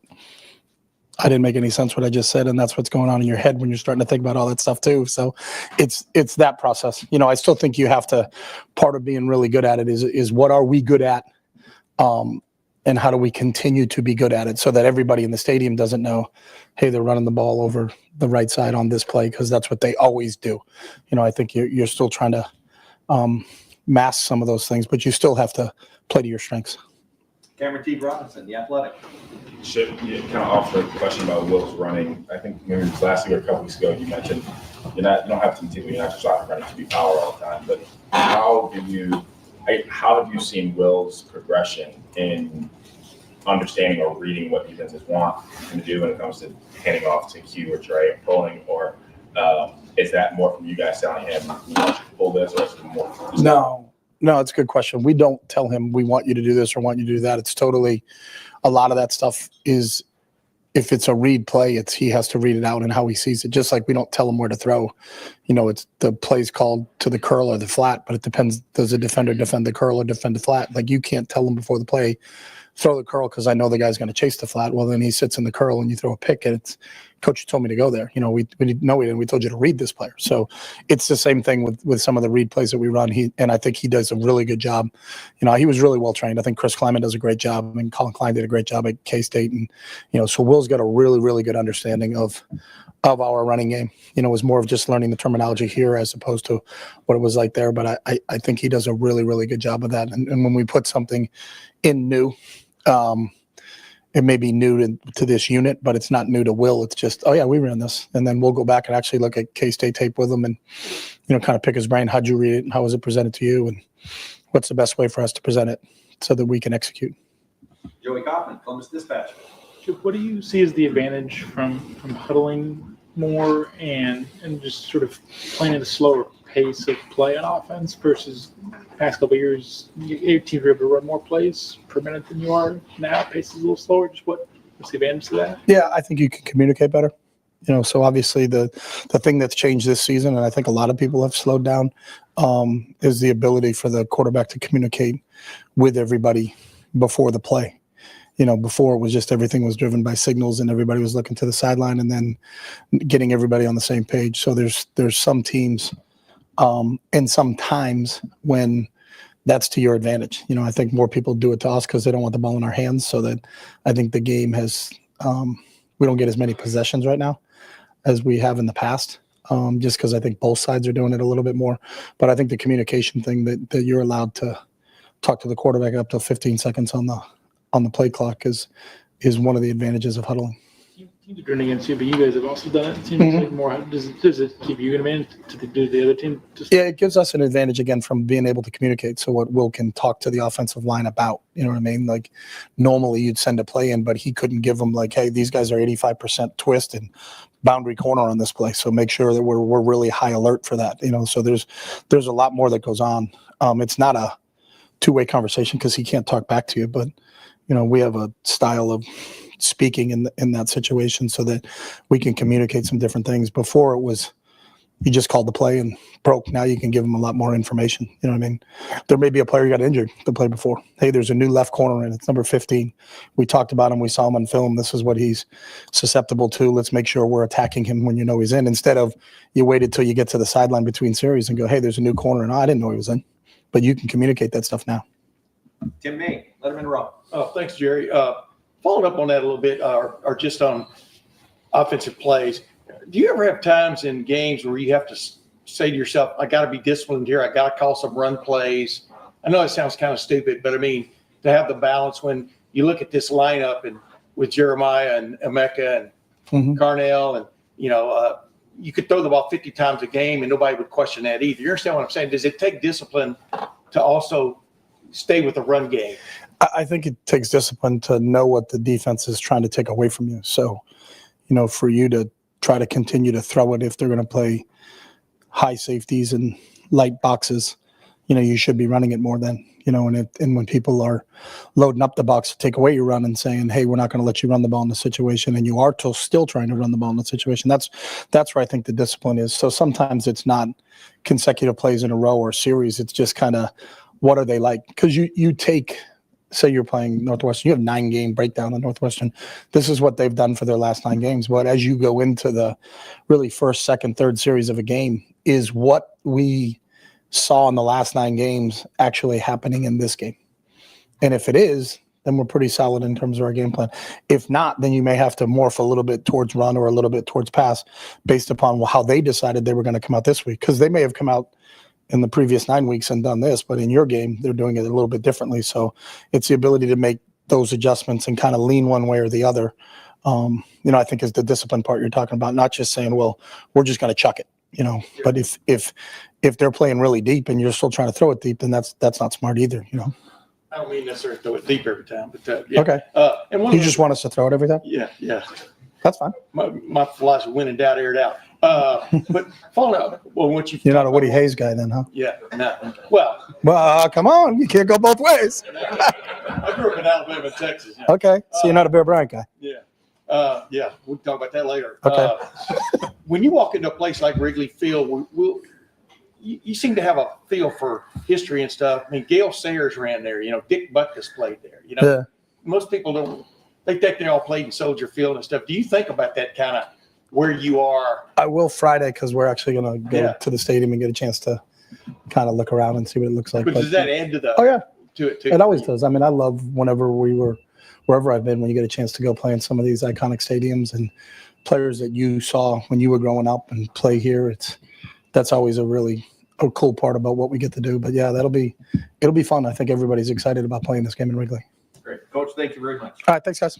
I didn't make any sense what I just said, and that's what's going on in your head when you're starting to think about all that stuff too. So it's that process. I still think you have to, part of being really good at it is what are we good at, and how do we continue to be good at it so that everybody in the stadium doesn't know, hey, they're running the ball over the right side on this play because that's what they always do. I think you're still trying to mask some of those things, but you still have to play to your strengths. Cameron T. Robinson, The Athletic. Chip, kind of off the question about Will's running, I think maybe it was last week or a couple weeks ago, you mentioned you don't have to continue, you're not just out running to be power all the time, but how have you seen Will's progression in understanding or reading what defenses want him to do when it comes to handing off to Q or Trey and pulling, or is that more from you guys telling him you want you to pull this, or is it more? No, it's a good question. We don't tell him we want you to do this or want you to do that. It's totally, a lot of that stuff is, if it's a read play, he has to read it out and how he sees it. Just like we don't tell him where to throw. It's the play's called to the curl or the flat, but it depends. Does the defender defend the curl or defend the flat? Like you can't tell him before the play, throw the curl because I know the guy's going to chase the flat. Well, then he sits in the curl and you throw a pick and it's, coach told me to go there. We didn't. We told you to read this player. So it's the same thing with some of the read plays that we run. And I think he does a really good job. He was really well trained. I think Chris Kleiman does a great job. I mean, Colin Klein did a great job at K-State. And, so Will's got a really, really good understanding of our running game. It was more of just learning the terminology here as opposed to what it was like there. But I think he does a really, really good job of that. And when we put something in new, it may be new to this unit, but it's not new to Will. It's just, oh yeah, we ran this. And then we'll go back and actually look at K-State tape with him and, kind of pick his brain. How'd you read it? And how was it presented to you? And what's the best way for us to present it so that we can execute? Joey Kaufman, Columbus Dispatch. What do you see as the advantage from huddling more and just sort of playing at a slower pace of play on offense versus past couple of years? Your teams are able to run more plays per minute than you are now. Pace is a little slower. Just what's the advantage to that? Yeah, I think you can communicate better. So obviously the thing that's changed this season, and I think a lot of people have slowed down, is the ability for the quarterback to communicate with everybody before the play. Before it was just everything was driven by signals and everybody was looking to the sideline and then getting everybody on the same page. So there's some teams and sometimes when that's to your advantage. I think more people do it to us because they don't want the ball in our hands. So that I think the game has we don't get as many possessions right now as we have in the past, just because I think both sides are doing it a little bit more. But I think the communication thing that you're allowed to talk to the quarterback up to 15 seconds on the play clock is one of the advantages of huddling. Teams are doing it against you, but you guys have also done it. It seems like more. Does it give you an advantage to do the other team? Yeah, it gives us an advantage again from being able to communicate. So what Will can talk to the offensive line about, you know what I mean? Like normally you'd send a play in, but he couldn't give them like, hey, these guys are 85% twist and boundary corner on this play. So make sure that we're really high alert for that. So there's a lot more that goes on. It's not a two-way conversation because he can't talk back to you, but we have a style of speaking in that situation so that we can communicate some different things. Before it was you just called the play and broke. Now you can give them a lot more information. You know what I mean? There may be a player who got injured the play before. Hey, there's a new left corner and it's number 15. We talked about him. We saw him on film. This is what he's susceptible to. Let's make sure we're attacking him when he's in, instead of you waited till you get to the sideline between series and go, hey, there's a new corner. And I didn't know he was in. But you can communicate that stuff now. Tim May, Letterman Row. Oh, thanks, Jerry. Following up on that a little bit, or just on offensive plays, do you ever have times in games where you have to say to yourself, I got to be disciplined here. I got to call some run plays. I know it sounds kind of stupid, but I mean, to have the balance when you look at this lineup and with Jeremiah and Emeka and Carnell and, you could throw the ball 50 times a game and nobody would question that either. You understand what I'm saying? Does it take discipline to also stay with the run game? I think it takes discipline to know what the defense is trying to take away from you. So, for you to try to continue to throw it if they're going to play high safeties and light boxes, you should be running it more than, and when people are loading up the box to take away your run and saying, hey, we're not going to let you run the ball in the situation, and you are still trying to run the ball in the situation, that's where I think the discipline is. So sometimes it's not consecutive plays in a row or series. It's just kind of what are they like? Because you take, say you're playing Northwestern, you have 9-game breakdown on Northwestern. This is what they've done for their last 9 games. But as you go into the really first, second, third series of a game, is what we saw in the last 9 games actually happening in this game? And if it is, then we're pretty solid in terms of our game plan. If not, then you may have to morph a little bit towards run or a little bit towards pass based upon how they decided they were going to come out this week. Because they may have come out in the previous 9 weeks and done this, but in your game, they're doing it a little bit differently. So it's the ability to make those adjustments and kind of lean one way or the other. I think is the discipline part you're talking about, not just saying, well, we're just going to chuck it, but if they're playing really deep and you're still trying to throw it deep, then that's not smart either, I don't mean necessarily throw it deep every time, but yeah. Okay. And You just want us to throw it every time? Yeah. That's fine. My philosophy, win and doubt, air it out. But following up, what You're not a Woody Hayes guy then, huh? Yeah, no. Well, Come on. You can't go both ways. I grew up in Alabama and Texas. Okay. So you're not a Bear Bryant guy. Yeah. Yeah, we can talk about that later. Okay. When you walk into a place like Wrigley Field, you seem to have a feel for history and stuff. I mean, Gale Sayers ran there. Dick Butkus played there. Yeah. Most people don't. They think they all played in Soldier Field and stuff. Do you think about that kind of where you are? I will Friday because we're actually going to go to the stadium and get a chance to kind of look around and see what it looks like. But does that add to the? Oh yeah. To it too. It always does. I mean, I love whenever wherever I've been, when you get a chance to go play in some of these iconic stadiums and players that you saw when you were growing up and play here. That's always a cool part about what we get to do. But yeah, it'll be fun. I think everybody's excited about playing this game in Wrigley. Great. Coach, thank you very much. All right. Thanks, guys.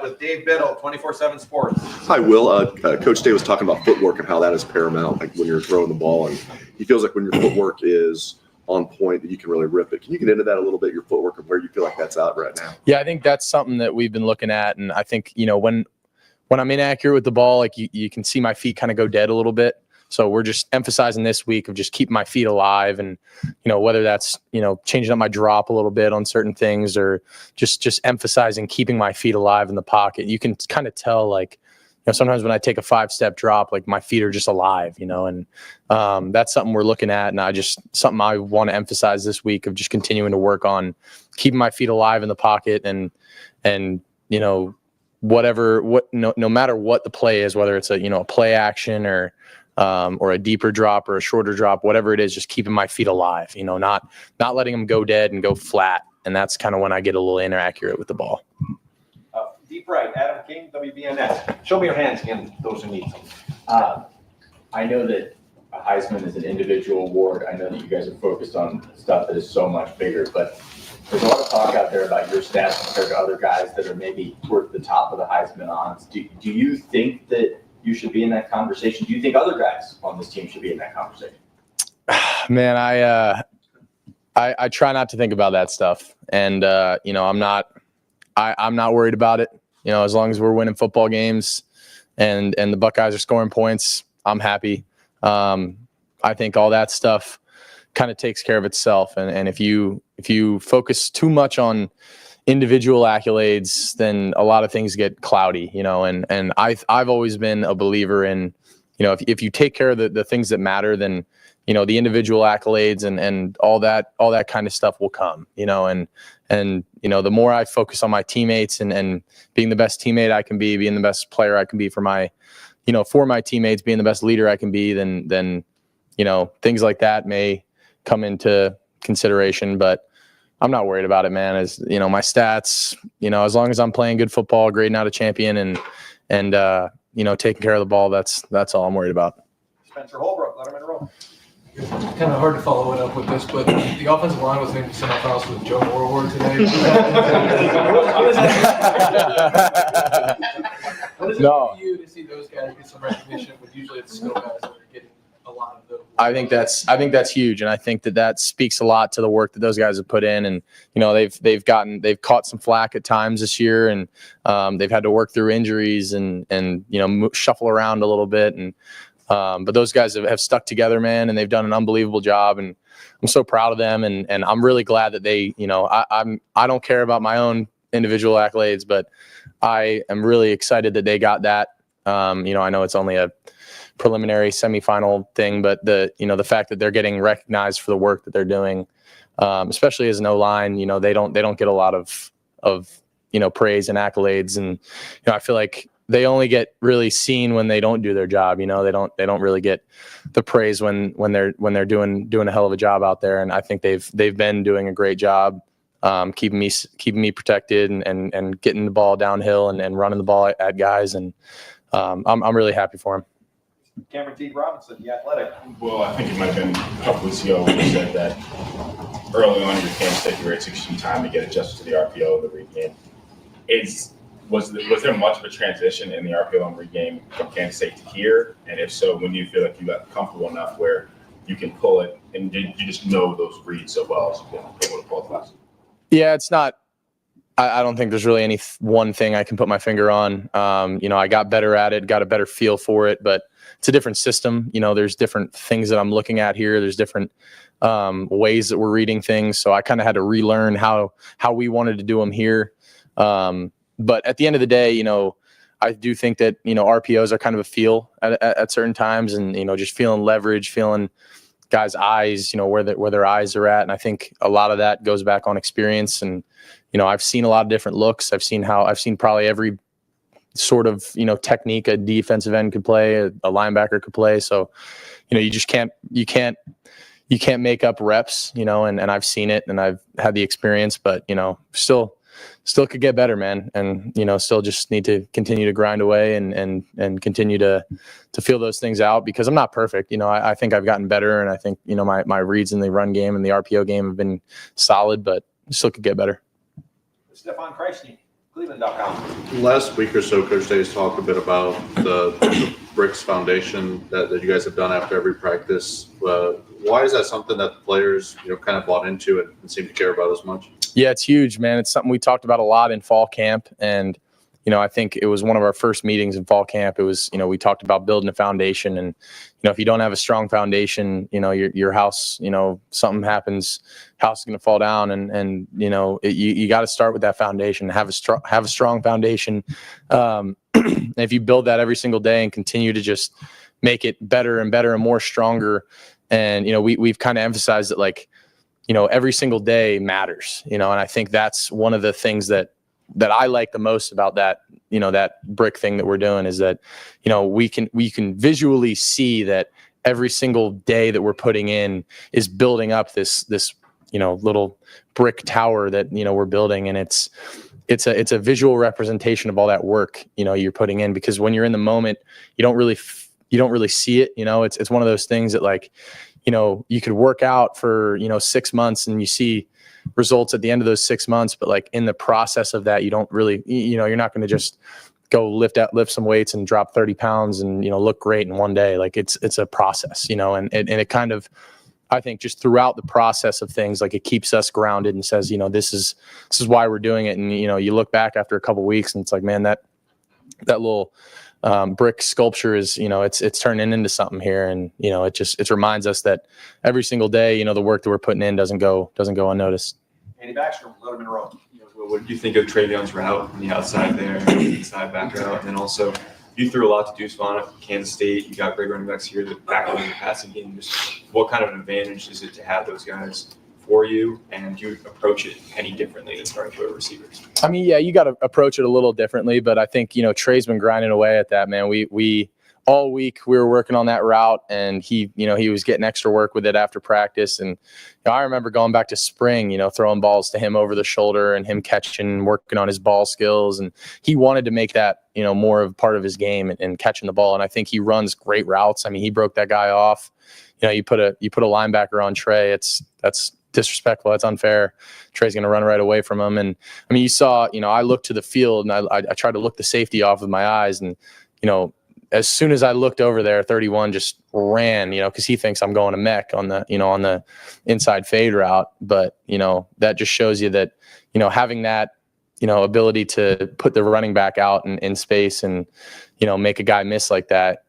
With Dave Biddle, 24/7 Sports. Hi, Will. Coach Day was talking about footwork and how that is paramount, like when you're throwing the ball. And he feels like when your footwork is on point, that you can really rip it. Can you get into that a little bit, your footwork, and where you feel like that's out right now? Yeah, I think that's something that we've been looking at. And I think, when I'm inaccurate with the ball, like you can see my feet kind of go dead a little bit. So we're just emphasizing this week of just keeping my feet alive, and whether that's changing up my drop a little bit on certain things, or just emphasizing keeping my feet alive in the pocket. You can kind of tell, like sometimes when I take a 5-step drop, like my feet are just alive, and that's something we're looking at, and something I want to emphasize this week of just continuing to work on keeping my feet alive in the pocket, and no matter what the play is, whether it's a play action or a deeper drop or a shorter drop, whatever it is, just keeping my feet alive, not letting them go dead and go flat. And that's kind of when I get a little inaccurate with the ball. Deep right, Adam King, WBNS. Show me your hands again, those who need some. I know that a Heisman is an individual award. I know that you guys are focused on stuff that is so much bigger, but there's a lot of talk out there about your stats compared to other guys that are maybe towards the top of the Heisman odds. Do you think that you should be in that conversation? Do you think other guys on this team should be in that conversation? Man, I try not to think about that stuff, and I'm not worried about it. As long as we're winning football games, and the Buckeyes are scoring points, I'm happy. I think all that stuff kind of takes care of itself, and if you focus too much on individual accolades, then a lot of things get cloudy. And I've always been a believer in, if you take care of the things that matter, then the individual accolades and all that kind of stuff will come, and the more I focus on my teammates and being the best teammate I can be, being the best player I can be for my teammates, being the best leader I can be, then things like that may come into consideration, but I'm not worried about it, man. As my stats, as long as I'm playing good football, grading out a champion and taking care of the ball, that's all I'm worried about. Spencer Holbrook, Letterman Row. Kind of hard to follow it up with this, but the offensive line was in semifinals with Joe Morrow today. What is it for you to see those guys get some recognition? But usually it's skill guys that are getting a lot of those. I think that's huge, and I think that speaks a lot to the work that those guys have put in. And they've caught some flack at times this year, and they've had to work through injuries and shuffle around a little bit. And but those guys have stuck together, man, and they've done an unbelievable job. And I'm so proud of them, and I'm really glad that they, I don't care about my own individual accolades, but I am really excited that they got that. I know it's only a preliminary semifinal thing, but the fact that they're getting recognized for the work that they're doing, especially as an O-line, they don't get a lot of praise and accolades, and I feel like they only get really seen when they don't do their job. They don't really get the praise when they're doing a hell of a job out there, and I think they've been doing a great job keeping me protected and getting the ball downhill and running the ball at guys, and I'm really happy for them. Cameron T. Robinson, The Athletic. Well, I think it might have been a couple weeks ago when you said that early on in your Kansas State career, it took you some time to get adjusted to the RPO, the read game. Was there much of a transition in the RPO and read game from Kansas State to here? And if so, when do you feel like you got comfortable enough where you can pull it and you just know those reads so well as you've been able to pull it fast? Yeah, it's not. I don't think there's really any one thing I can put my finger on. I got better at it, got a better feel for it, but it's a different system. There's different things that I'm looking at here. There's different ways that we're reading things. So I kind of had to relearn how we wanted to do them here. But at the end of the day, I do think that, RPOs are kind of a feel at certain times, and, just feeling leverage, feeling guys' eyes, where their eyes are at. And I think a lot of that goes back on experience. And, I've seen a lot of different looks. I've seen probably every sort of, technique a defensive end could play, a linebacker could play. So, you just can't make up reps, and I've seen it and I've had the experience, but, still could get better, man. And, still just need to continue to grind away and continue to feel those things out, because I'm not perfect. I think I've gotten better, and I think, my reads in the run game and the RPO game have been solid, but still could get better. Stefan Kreisny, Cleveland.com. Last week or so, Coach Day has talked a bit about the Bricks Foundation that you guys have done after every practice. Why is that something that the players, kind of bought into and seem to care about as much? Yeah, it's huge, man. It's something we talked about a lot in fall camp. And, I think it was one of our first meetings in fall camp. It was, we talked about building a foundation, and, if you don't have a strong foundation, your house, something happens, house is going to fall down, and you got to start with that foundation, have a strong foundation. If you build that every single day and continue to just make it better and better and more stronger. And, we've kind of emphasized that, like, every single day matters, and I think that's one of the things that I like the most about that, that brick thing that we're doing, is that, we can visually see that every single day that we're putting in is building up this, little brick tower that, we're building. And it's a visual representation of all that work, you're putting in, because when you're in the moment, you don't really see it. It's one of those things that, like, you could work out for, 6 months and you see results at the end of those 6 months, but, like, in the process of that, you don't really, you're not going to just go lift some weights and drop 30 pounds and, look great in one day. Like, it's a process, and it kind of, I think just throughout the process of things, like it keeps us grounded and says, this is why we're doing it. And, you look back after a couple of weeks and it's like, man, that little brick sculpture is, it's turning into something here. And, it reminds us that every single day, the work that we're putting in doesn't go unnoticed. Andy Baxter, Letterman Row. What did you think of Travion's route on the outside there, inside back route? And then also, you threw a lot to Deuce Vaughn at Kansas State. You got great running backs here that back in the passing game. Just what kind of an advantage is it to have those guys for you? And do you approach it any differently than starting with receivers? I mean, yeah, you got to approach it a little differently, but I think, Trey's been grinding away at that, man. We all week we were working on that route, and he was getting extra work with it after practice. And I remember going back to spring, throwing balls to him over the shoulder and him catching, working on his ball skills. And he wanted to make that, more of part of his game and catching the ball. And I think he runs great routes. I mean, he broke that guy off. You put a linebacker on Trey. That's disrespectful. That's unfair. Trey's going to run right away from him. And I mean, you saw, I looked to the field and I tried to look the safety off with my eyes, and, as soon as I looked over there, 31 just ran, because he thinks I'm going to mech on the inside fade route. But, that just shows you that, having that, ability to put the running back out in space and, make a guy miss like that,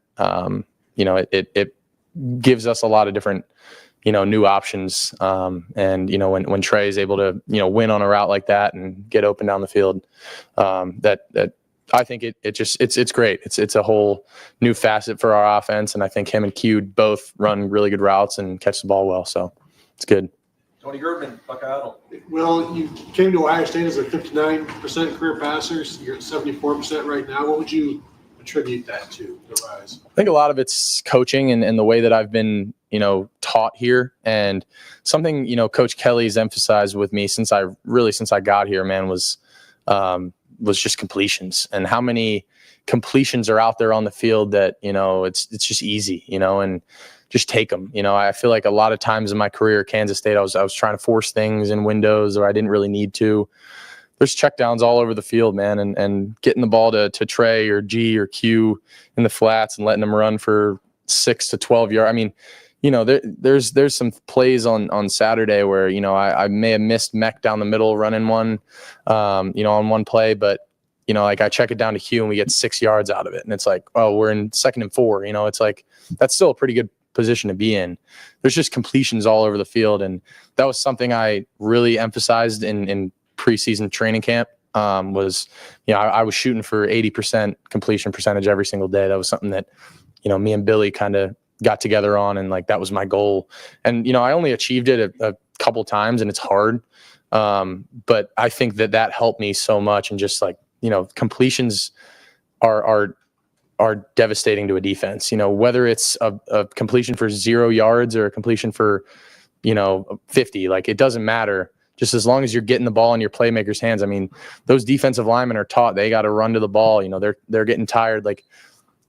it gives us a lot of different, new options. And, when Trey is able to, win on a route like that and get open down the field, that I think it's great. It's a whole new facet for our offense. And I think him and Q both run really good routes and catch the ball well. So it's good. Tony Girdman, Buckeye Idol. Well, you came to Ohio State as a 59% career passer. You're at 74% right now. What would you attribute that to, the rise? I think a lot of it's coaching and the way that I've been, taught here. And something, Coach Kelly's emphasized with me since I got here, man, was just completions, and how many completions are out there on the field that, it's just easy, and just take them. I feel like a lot of times in my career at Kansas State, I was trying to force things in windows or I didn't really need to. There's checkdowns all over the field, man, and getting the ball to Trey or G or Q in the flats and letting them run for 6 to 12 yards. I mean, there's some plays on Saturday where, I may have missed mech down the middle running one, on one play, but, like I check it down to Q and we get 6 yards out of it. And it's like, oh, we're in 2nd and 4, it's like, that's still a pretty good position to be in. There's just completions all over the field. And that was something I really emphasized in preseason training camp. I was shooting for 80% completion percentage every single day. That was something that, me and Billy kind of got together on, and like that was my goal. And I only achieved it a couple times, and it's hard, but I think that helped me so much. And just like, completions are devastating to a defense, whether it's a completion for 0 yards or a completion for 50, like it doesn't matter, just as long as you're getting the ball in your playmakers' hands. I mean, those defensive linemen are taught they got to run to the ball. They're getting tired. Like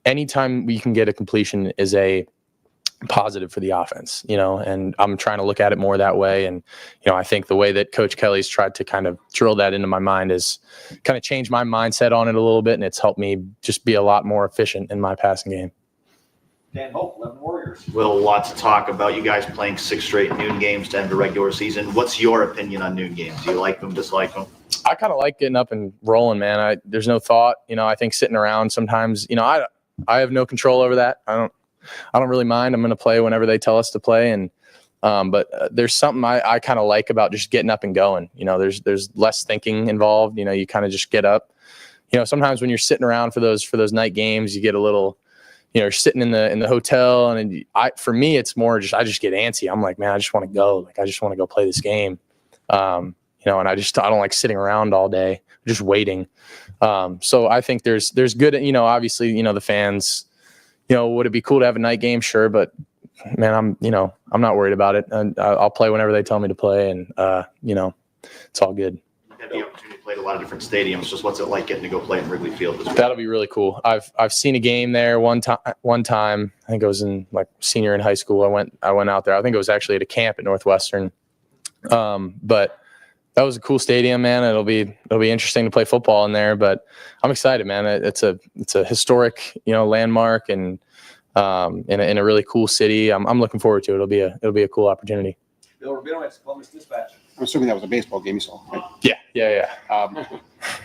anytime we can get a completion is a positive for the offense, and I'm trying to look at it more that way. And, I think the way that Coach Kelly's tried to kind of drill that into my mind is kind of change my mindset on it a little bit. And it's helped me just be a lot more efficient in my passing game. Dan Hope, 11 Warriors. Will, lots of talk about you guys playing 6 straight noon games to end the regular season. What's your opinion on noon games? Do you like them, dislike them? I kind of like getting up and rolling, man. There's no thought, I think sitting around sometimes, I have no control over that. I don't really mind. I'm going to play whenever they tell us to play. And, but there's something I kind of like about just getting up and going. There's less thinking involved. You kind of just get up. Sometimes when you're sitting around for those night games, you get a little, you're sitting in the hotel, and for me, it's more just I just get antsy. I'm like, man, I just want to go. Like I just want to go play this game. And I don't like sitting around all day just waiting. So I think there's good. Obviously, the fans. Would it be cool to have a night game? Sure. But man, I'm not worried about it. And I'll play whenever they tell me to play. And, it's all good. You had the opportunity to play at a lot of different stadiums. Just what's it like getting to go play in Wrigley Field this week? That'll be really cool. I've seen a game there one time. I think it was in like senior in high school. I went out there. I think it was actually at a camp at Northwestern. But that was a cool stadium, man. It'll be interesting to play football in there, but I'm excited, man. It's a historic, landmark, and in a really cool city. I'm looking forward to it. It'll be a cool opportunity. Bill Rabinowitz, Columbus Dispatch. I'm assuming that was a baseball game you saw. Right?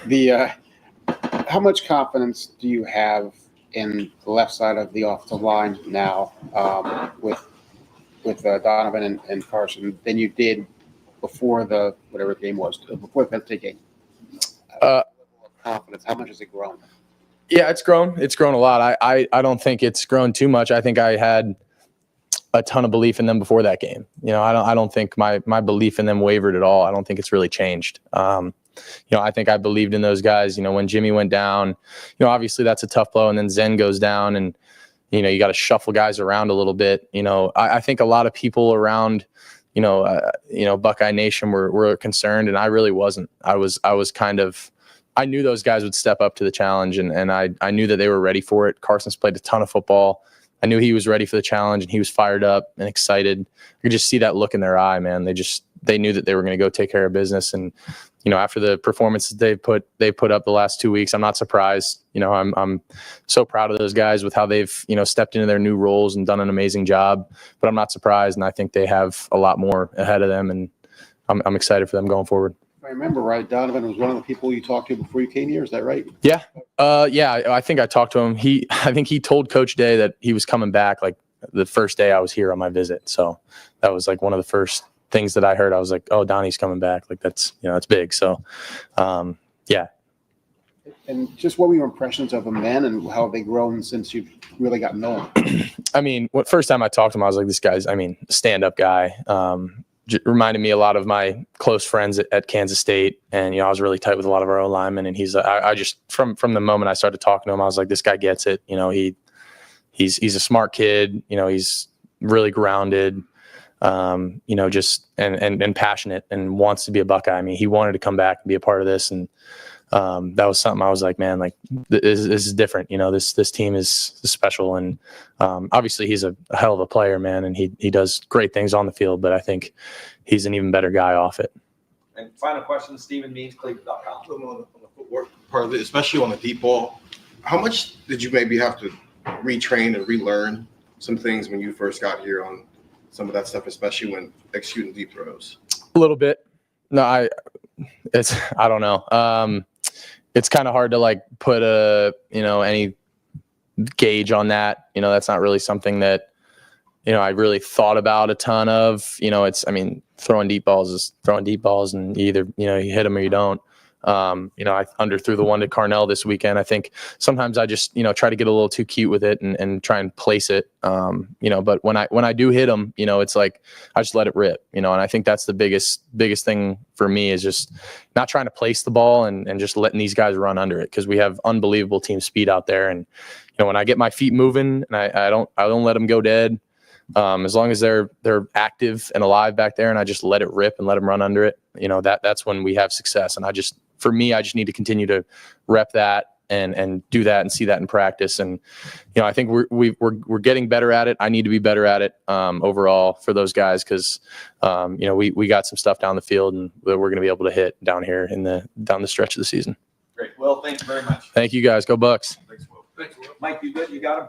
Yeah. How much confidence do you have in the left side of the offensive line now with Donovan and Carson than you did before the whatever the game was, before the Penn State game? Confidence. How much has it grown? Yeah, it's grown. It's grown a lot. I don't think it's grown too much. I think I had a ton of belief in them before that game. I don't think my belief in them wavered at all. I don't think it's really changed. I think I believed in those guys. When Jimmy went down, obviously that's a tough blow, and then Zen goes down, and you got to shuffle guys around a little bit. I think a lot of people around, Buckeye Nation were concerned, and I really wasn't. I was kind of. I knew those guys would step up to the challenge, and I knew that they were ready for it. Carson's played a ton of football. I knew he was ready for the challenge, and he was fired up and excited. I could just see that look in their eye, man. They knew that they were going to go take care of business. And, after the performances they put up the last 2 weeks, I'm not surprised. I'm so proud of those guys with how they've, stepped into their new roles and done an amazing job, but I'm not surprised. And I think they have a lot more ahead of them, and I'm excited for them going forward. If I remember right, Donovan was one of the people you talked to before you came here. Is that right? Yeah. I think I talked to him. I think he told Coach Day that he was coming back like the first day I was here on my visit. So that was like one of the first things that I heard. I was like, oh, Donnie's coming back. Like that's big. So, yeah. And just what were your impressions of him then, and how have they grown since you've really gotten to know him? I mean, first time I talked to him, I was like, this guy's, stand-up guy. Reminded me a lot of my close friends at Kansas State, and I was really tight with a lot of our O linemen. And he's, I just from the moment I started talking to him, I was like, this guy gets it. He's a smart kid. He's really grounded. Just and passionate and wants to be a Buckeye. He wanted to come back and be a part of this, and that was something I was like, man, like this is different. This team is special, and obviously he's a hell of a player, man, and he does great things on the field. But I think he's an even better guy off it. And final question, Stephen Means, Cleveland.com. On the footwork part of it, especially on the deep ball, how much did you maybe have to retrain and relearn some things when you first got here on some of that stuff, especially when executing deep throws? A little bit. No, I don't know. It's kind of hard to like put any gauge on that. That's not really something that, I really thought about a ton of. Throwing deep balls is throwing deep balls, and either, you hit them or you don't. I underthrew the one to Carnell this weekend. I think sometimes I just, try to get a little too cute with it and try and place it. But when I do hit them, it's like, I just let it rip, and I think that's the biggest thing for me is just not trying to place the ball and just letting these guys run under it. 'Cause we have unbelievable team speed out there. And, when I get my feet moving and I don't let them go dead. As long as they're active and alive back there, and I just let it rip and let them run under it, that's when we have success. And I just need to continue to rep that and do that and see that in practice. And, I think we're getting better at it. I need to be better at it overall for those guys. 'Cause, we got some stuff down the field and that we're going to be able to hit down here down the stretch of the season. Great. Well, thank you very much. Thank you guys. Go Bucks. Thanks, Will. Mike, you good? You got him?